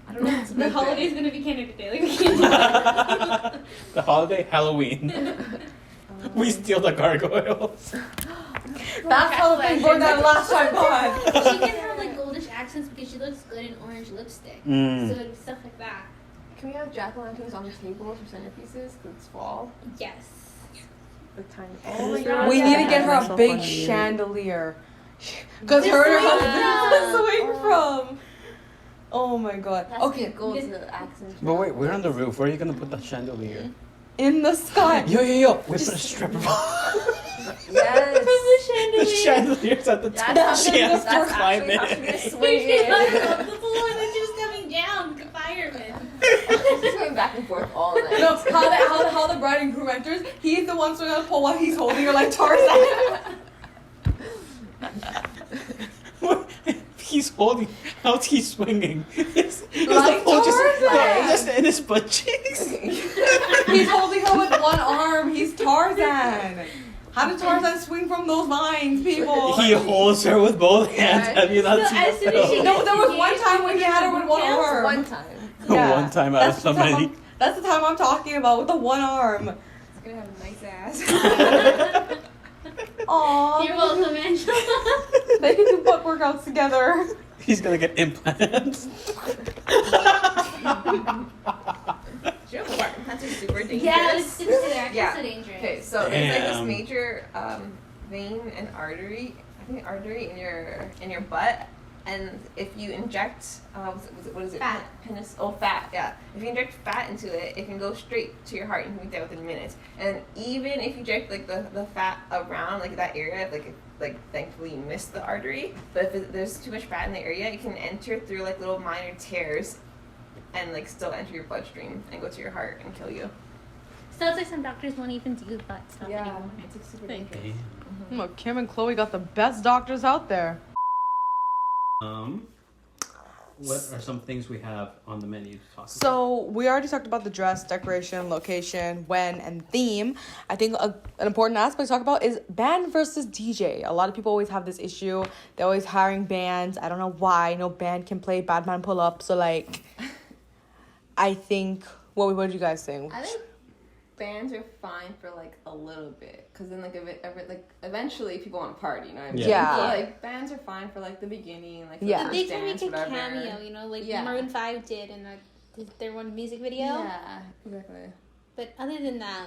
I don't know if it's a The good holiday's thing. gonna be Canada Day. Like we can't do that. The holiday Halloween. We steal the gargoyles. That's how the thing burned that last time on. She can have like goldish accents because she looks good in orange lipstick. Mm. So stuff like that. Can we have jack-o'-lanterns on the table for centerpieces? Because it's fall. Yes. The tiny. Oh my god. We need to get her a That's so big funny. chandelier. Because To her and her swing husband from. swing from. Oh my god. That's Okay, gold to the accent. But wait, we're on the roof. Where are you gonna put the chandelier? in the sky. Yo! We put a stripper ball. Yes. The chandelier's at the top. That's She has to that's climb actually how she's gonna in. swing She's like it. up the floor and then she's coming down like a fireman. She's going back and forth all night. No, how the bride and groom enters, he's the one swinging on the pole while he's holding her like Tarzan. He's holding. How's he swinging? Is Like Tarzan. just in his butt cheeks. He's holding her with one arm. He's Tarzan. How did Tarzan swing from those vines, people? He holds her with both hands. Have you not So seen as soon that as she film? No, there was one time when he had her with one Just arm. one time. Yeah. One time out of That's so the time many. that's the time I'm talking about with the one arm. It's gonna have a nice ass. Aww. You're welcome, Angela. They can do butt workouts together. He's gonna get implants. You know what? That's just super dangerous. Yeah, they're actually Yeah. so dangerous. Okay, so there's like this Damn. major vein and artery, I think artery in your butt, and if you inject, what is it? Fat. Fat. Yeah. If you inject fat into it, it can go straight to your heart and you can be dead within minutes. And even if you inject like the fat around like that area, like thankfully you missed the artery, but if there's too much fat in the area, it can enter through like little minor tears, and like still enter your bloodstream and go to your heart and kill you. So it's like some doctors won't even do butt stuff anymore. it's like super Thank dangerous. Look, Kim and Chloe got the best doctors out there. What are some things we have on the menu to talk about? So we already talked about the dress, decoration, location, when, and theme. I think an important aspect to talk about is band versus DJ. A lot of people always have this issue. They're always hiring bands. I don't know why. No band can play Bad Man Pull Up. So like, I think. What did you guys think? I think bands are fine for like a little bit, cause then like eventually people want to party, you know what I mean? Yeah. So, like bands are fine for like the beginning, like for Yeah. the They first can dance, make a whatever. cameo, you know, like Yeah. Maroon 5 did in their one music video. Yeah, exactly. But other than that,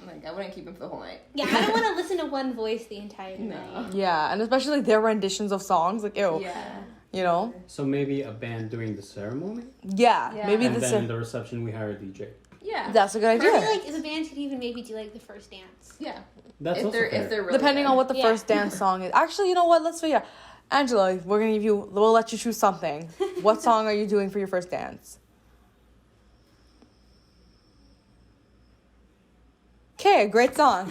Like I wouldn't keep them for the whole night. yeah, I don't want to listen to one voice the entire No. night. Yeah, and especially their renditions of songs. Like, ew. Yeah. You know? So maybe a band during the ceremony, Yeah. Yeah. Maybe and the then in the reception we hire a DJ. Yeah. that's a good I feel idea. like the band could even maybe do like the first dance. Yeah. That's If also they're fair. if they're really Depending good. on what the Yeah. first dance song is. Actually, you know what? Let's figure. Angela, we'll let you choose something. What song are you doing for your first dance? Okay, great song.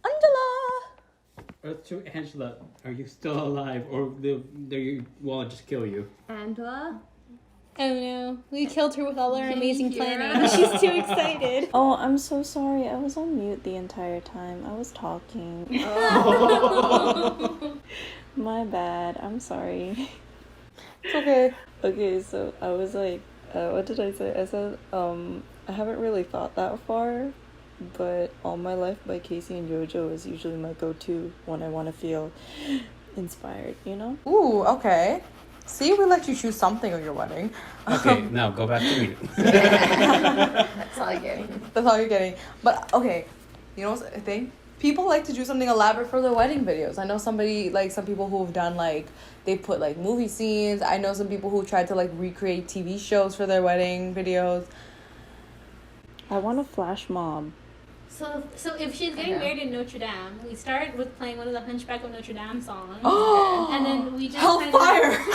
Angela. To Angela, are you still alive, or do you want to just kill you? Angela. Oh no, we killed her with all our Can amazing you hear planning. us? She's too excited. Oh, I'm so sorry. I was on mute the entire time. I was talking. My bad. I'm sorry. It's okay. Okay, so I was like, what did I say? I said, I haven't really thought that far, but All My Life by Casey and JoJo is usually my go-to when I want to feel inspired, you know? Ooh, okay. See, we let you choose something on your wedding. Okay, now go back to reading. That's all I get. That's all you're getting. But okay, you know what I think? People like to do something elaborate for their wedding videos. I know some people who have done like, they put like movie scenes. I know some people who tried to like recreate TV shows for their wedding videos. I want a flash mob. So if she's getting Yeah. married in Notre Dame, we start with playing one of the Hunchback of Notre Dame songs. Oh, And then we just Hellfire! Kind of,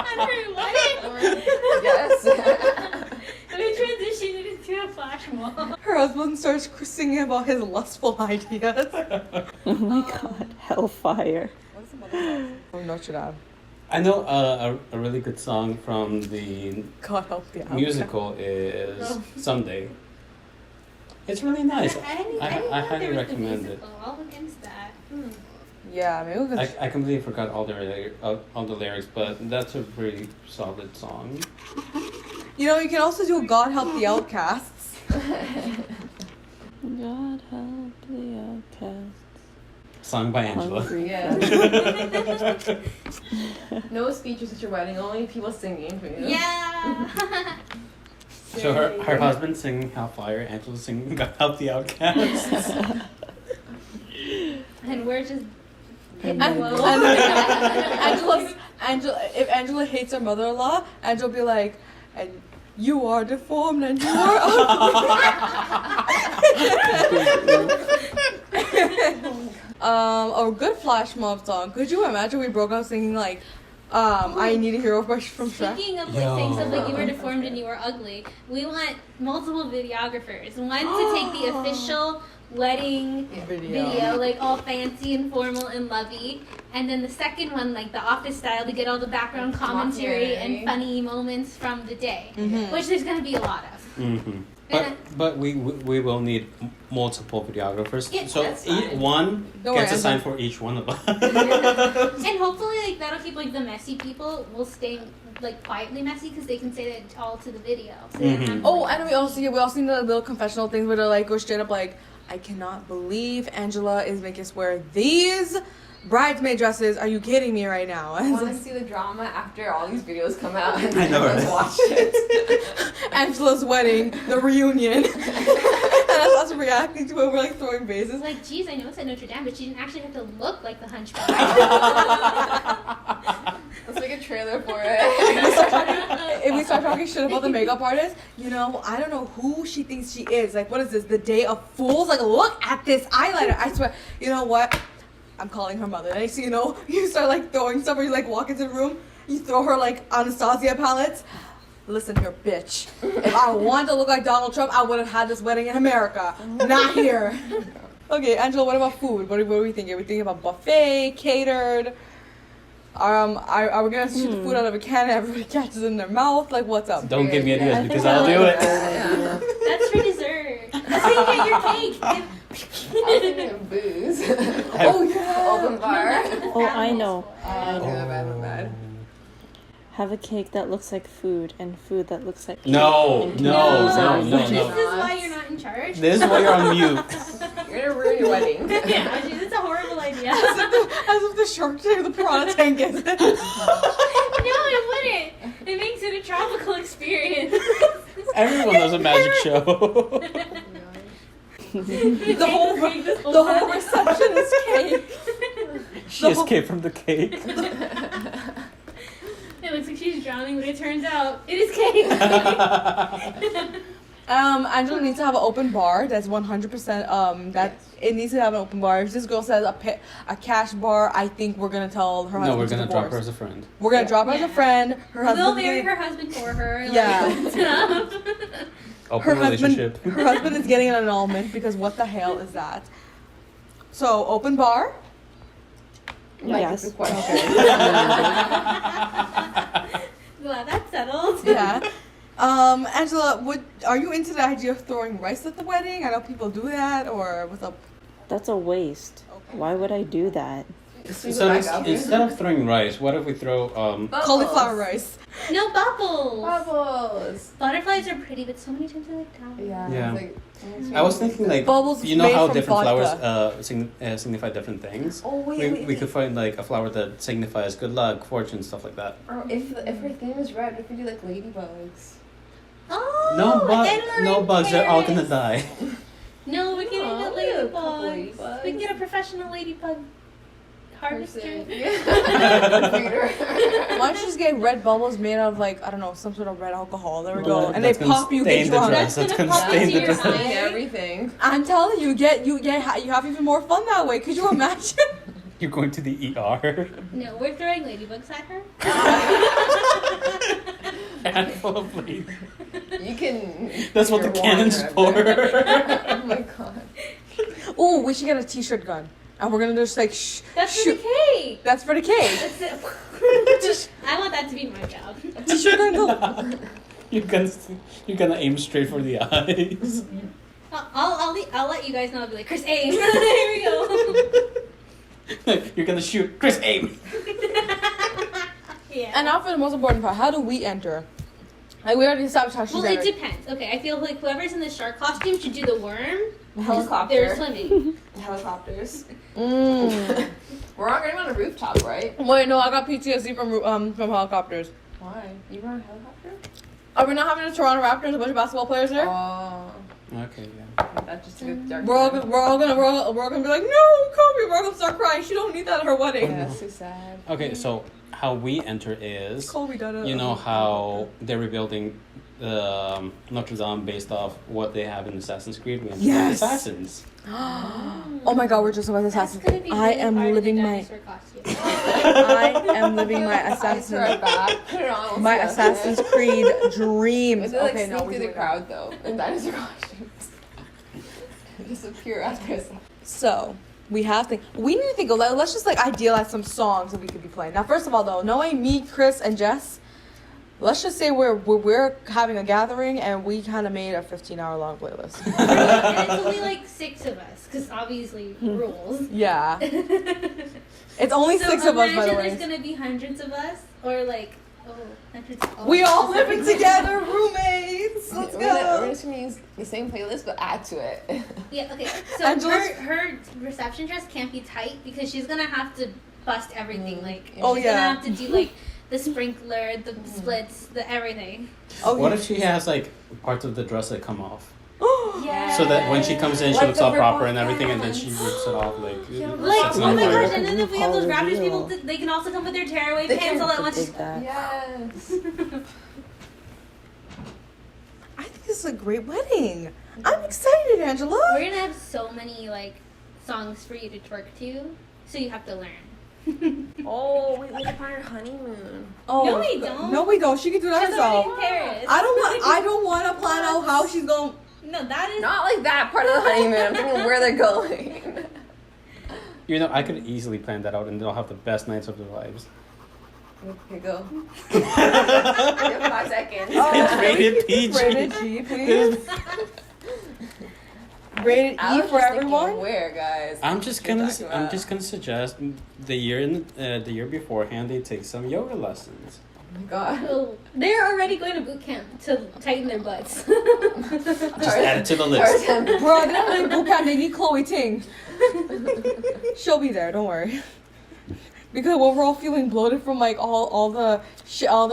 on her wedding. Yes. flash mob. Her husband starts singing about his lustful ideas. Oh my god, hellfire. What's the mother song from Notre Dame? I know a really good song from the God help the outcast. musical is Someday. It's really nice. I didn't I know highly there was a recommend musical. I'll look into that. Yeah, maybe we could. I completely forgot all the lyrics, but that's a really solid song. You know, you can also do God Help the Outcasts. God help the outcast. Sung by Angela. Hungry. Yeah. No speeches at your wedding, only people singing for you. Yeah. So her husband singing Hellfire, Angela singing God Help the Outcasts. And we're just hitting And, low. if Angela hates her mother-in-law, Angela will be like, and you are deformed and you are ugly. A good flash mob song. Could you imagine we broke out singing like, I Need a Hero from Shrek? Speaking of like saying stuff like you were deformed and you were ugly, we want multiple videographers. One to take the official wedding video, like all fancy and formal and lovey, and then the second one, like the office style, to get all the background commentary and funny moments from the day, which there's gonna be a lot of. Mm-hmm. And But we will need multiple videographers. Yeah, so that's each fine. one Don't gets worry, assigned for each one of us. And hopefully, like that'll keep like the messy people will stay like quietly messy because they can say that all to the video. So they don't have to, Oh, like, and we also need the little confessional things where they like go straight up like, I cannot believe Angela is making us wear these bridesmaid dresses. Are you kidding me right now? I And want it's to see the drama after all these videos come out and I know, let's right? watch it. like, Angela's wedding, the reunion. And that's us reacting to it. We're like throwing vases. It's like, geez, I know it's at Notre Dame, but she didn't actually have to look like the hunchback. Let's make a trailer for it. If we start talking shit about the makeup artist, you know, I don't know who she thinks she is. Like, what is this? The Day of Fools? Like, look at this eyeliner. I swear. You know what? I'm calling her mother. Next thing you know, you start like throwing stuff, or you like walk into the room, you throw her like Anastasia palettes. Listen here, bitch. If I wanted to look like Donald Trump, I would have had this wedding in America, not here. Okay, Angela, what about food? What are we thinking? Are we thinking about buffet, catered? Are we gonna shoot the food out of a can and everybody catches it in their mouth? Like, what's up? Don't give me I ideas think because I I'll like do that it. idea. That's for dessert. That's how you get your cake. I was thinking booze. Oh yeah. Open bar. Oh, I know. My bad. Have a cake that looks like food and food that looks like cake. No, And no, cake no, that no, This looks is no. why you're not in charge. This is why you're on mute. You're gonna ruin your wedding. Yeah, it's a horrible idea. As if the Shark Tank or the Piranha Tank gets it. No, it wouldn't. It makes it a tropical experience. Everyone knows a magic show. The whole reception is cake. She escaped from the cake. It looks like she's drowning, but it turns out it is cake. Angela needs to have an open bar. That's 100%. It needs to have an open bar. If this girl says a cash bar, I think we're gonna tell her husband. No, we're gonna drop her divorce. as a friend. We're gonna drop her as a Yeah. friend. Her We'll husband. marry her husband for her. Like, Yeah. stuff. Open relationship. Her husband is getting an annulment because what the hell is that? So open bar. Yes. Good question. Well, that's settled. Yeah. Angela, are you into the idea of throwing rice at the wedding? I know people do that, or what's up? That's a waste. Why would I do that? So instead of throwing rice, what if we throw Cauliflower rice. No bubbles. Bubbles. Butterflies are pretty, but so many times they're like down. Yeah. Yeah. It's like, I was thinking like Bubbles you know made how from different vodka. flowers signify different things. oh wait. We could find like a flower that signifies good luck, fortune, stuff like that. Or if her theme is red, if we do like ladybugs. Oh, No bugs. They're all gonna die. No, we're getting Aw, a we got a couple ladybugs. ladybugs. We can get a professional ladybug harvester. Computer. Why don't you just get red bubbles made out of like, I don't know, some sort of red alcohol? There we go. And they That's gonna pop you, stain get the drunk. dress. That's gonna That's stain gonna the pop into your dress. eye. Everything. I'm telling you, you have even more fun that way. Could you imagine? You're going to the ER. No, we're throwing ladybugs at her. handful of plates. You can. That's what the your cannon's water. for. Oh my god. Oh, we should get a t-shirt gun. And we're gonna just like That's for shoot. the cake. That's for the cake. That's it. I want that to be my job. T-shirt gun go. You're gonna aim straight for the eyes. I'll let you guys know. I'll be like, Chris, aim. There we go. You're gonna shoot. Chris, aim. Yeah. And now for the most important part, how do we enter? Like we already established how she's Well, it entered. depends. Okay, I feel like whoever's in the shark costume should do the worm. Helicopter. They're swimming. Helicopters. Mm. We're all going on a rooftop, right? Wait, no, I got PTSD from helicopters. Why? You were on a helicopter? Are we not having the Toronto Raptors? A bunch of basketball players there. Oh. Okay, yeah. That just took a dark We're all turn. gonna be like, no, Kobe. We're all gonna start crying. She don't need that at her wedding. Yeah, that's so sad. Okay, so how we enter is, Kobe did it. you know how they're rebuilding Notre Dame based off what they have in Assassin's Creed. We enter Yes. as assassins. Oh my God, we're just about That's assassins. gonna be I really am hard in living the my. dinosaur costume. I am living my Eyes to our assassin. back. Put it on. My let's go. Assassin's Creed dreams. Was it like Okay, sneak no, we're through the doing that. crowd though? In dinosaur costumes. Disappear after a second. So we have to. We need to think of. Let's just like idealize some songs that we could be playing. Now, first of all, though, Noe, me, Chris, and Jess. Let's just say we're having a gathering and we kind of made a 15-hour long playlist. And it's only like 6 of us, because obviously rules. Yeah, it's only So 6 of us, by the imagine way. there's gonna be hundreds of us, or like, hundreds. We all living together, roommates. Let's We're go. just gonna use the same playlist but add to it. Yeah. Okay. So Angela's- her reception dress can't be tight because she's gonna have to bust everything. Like Oh, she's yeah. gonna have to do like the sprinkler, the splits, the everything. Oh, What yeah. if she has like parts of the dress that come off? Yeah. So that when she comes in, she Like looks the all proper rip-off and everything, and then she pants. rips it off like. Like, sets it oh on my fire. gosh, and then if we have those RuPaul Raptors reveal. people, they can also come with their tearaway They pants can all at once. Did that. Yes. I think this is a great wedding. I'm excited, Angela. We're gonna have so many like songs for you to twerk to, so you have to learn. Oh, we can plan our honeymoon. Oh, No, we don't. No, we don't. She can do that She's already herself. in Paris. I don't want to plan out how she's going. No, that is. Not like that part of the honeymoon. I'm thinking where they're going. You know, I could easily plan that out, and they'll have the best nights of their lives. Okay, go. You have 5 seconds. Oh, Rated PG. Rated G, please. Rated I E was for just thinking everyone. where, guys? I'm just You're gonna talking I'm about- just gonna suggest the year beforehand they take some yoga lessons. Oh my god. Oh, they're already going to boot camp to tighten their butts. Just add it to the list. Tarzan. Bro, they don't need boot camp. They need Chloe Ting. She'll be there. Don't worry. Because we're all feeling bloated from like all the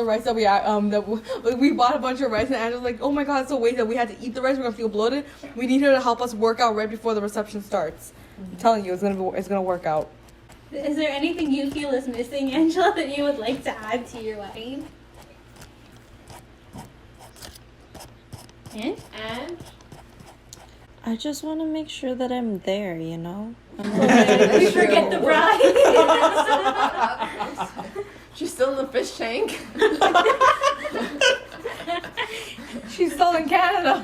rice that we bought a bunch of rice, and Angela's like, oh my god, it's so weight that we had to eat the rice. We're gonna feel bloated. We need her to help us work out right before the reception starts. I'm telling you, it's gonna work out. Is there anything you feel is missing, Angela, that you would like to add to your wedding? And? I just want to make sure that I'm there, you know? We forget the bride. She's still in the fish tank. She's still in Canada.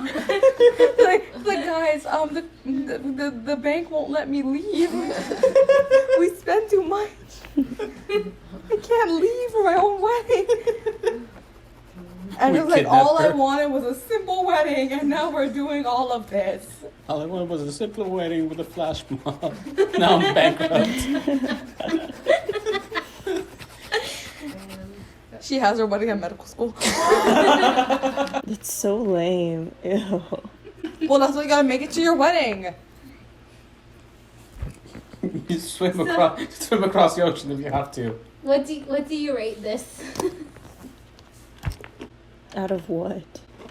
like guys, the bank won't let me leave. We spend too much. I can't leave for my own wedding. And We it's like kidnapped all I her. wanted was a simple wedding, and now we're doing all of this. All I wanted was a simple wedding with a flash mob. Now I'm bankrupt. She has her wedding at medical school. It's so lame. Ew. Well, that's why you gotta make it to your wedding. You swim across the ocean if you have to. What do you rate this? Out of what?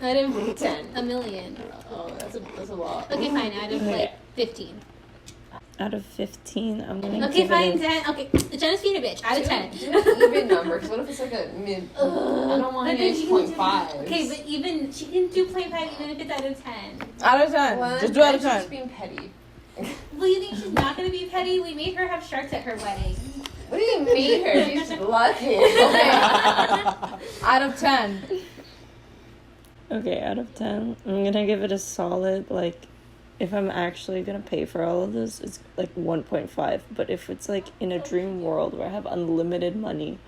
Out of 10. a million. Oh, that's a lot. Okay, fine. Out of like 15. Out of 15, I'm gonna Okay, give fine. it 10. Okay, Jenna's being a bitch. Out of 10. Do an even number, because what if it's like a mid? I don't want But to then use she can do- 0.5. Okay, but even she can do 0.5 even if it's out of 10. Out of 10. Well, Just do out of she's 10. being petty. Well, you think she's not gonna be petty? We made her have sharks at her wedding. What do you mean her? She's lucky. Okay. Out of 10. Okay, out of 10, I'm gonna give it a solid, like, if I'm actually gonna pay for all of this, it's like 1.5. But if it's like in a dream world where I have unlimited money,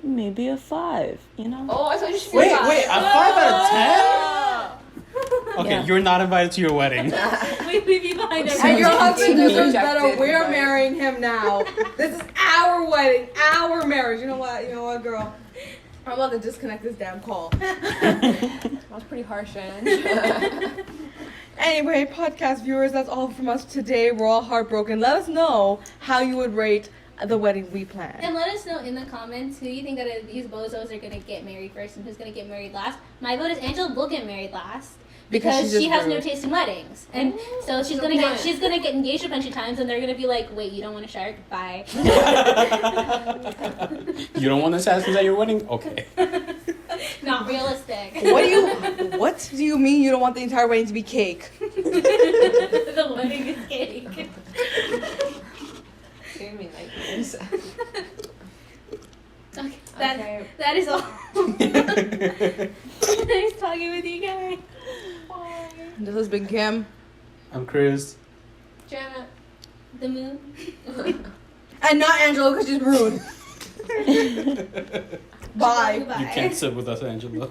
maybe a 5, you know? Oh, I thought you should Wait, a 5 out of 10? Okay, Yeah. you're not invited to your wedding. We leave you behind. And your husband Being deserves better. rejected, We're right. marrying him now. This is our wedding, our marriage. You know what? You know what, girl? I'm about to disconnect this damn call. That's pretty harsh, Ange. Anyway, podcast viewers, that's all from us today. We're all heartbroken. Let us know how you would rate the wedding we planned. And let us know in the comments who you think that these bozos are gonna get married first and who's gonna get married last. My vote is Angela will get married last. Because she's she just has no rude. taste in weddings, and so she's Good gonna point. get engaged a bunch of times, and they're gonna be like, "Wait, you don't want a shark? Bye." You don't want assassins at your wedding? Okay. Not realistic. What do you mean you don't want the entire wedding to be cake? The wedding is cake. Gave me nightmares. Okay, Okay. that is all. Nice talking with you guys. Bye. This has been Kim. I'm Chris. Jana, the moon. And not Angela because she's rude. Bye. Bye. You can't sit with us, Angela.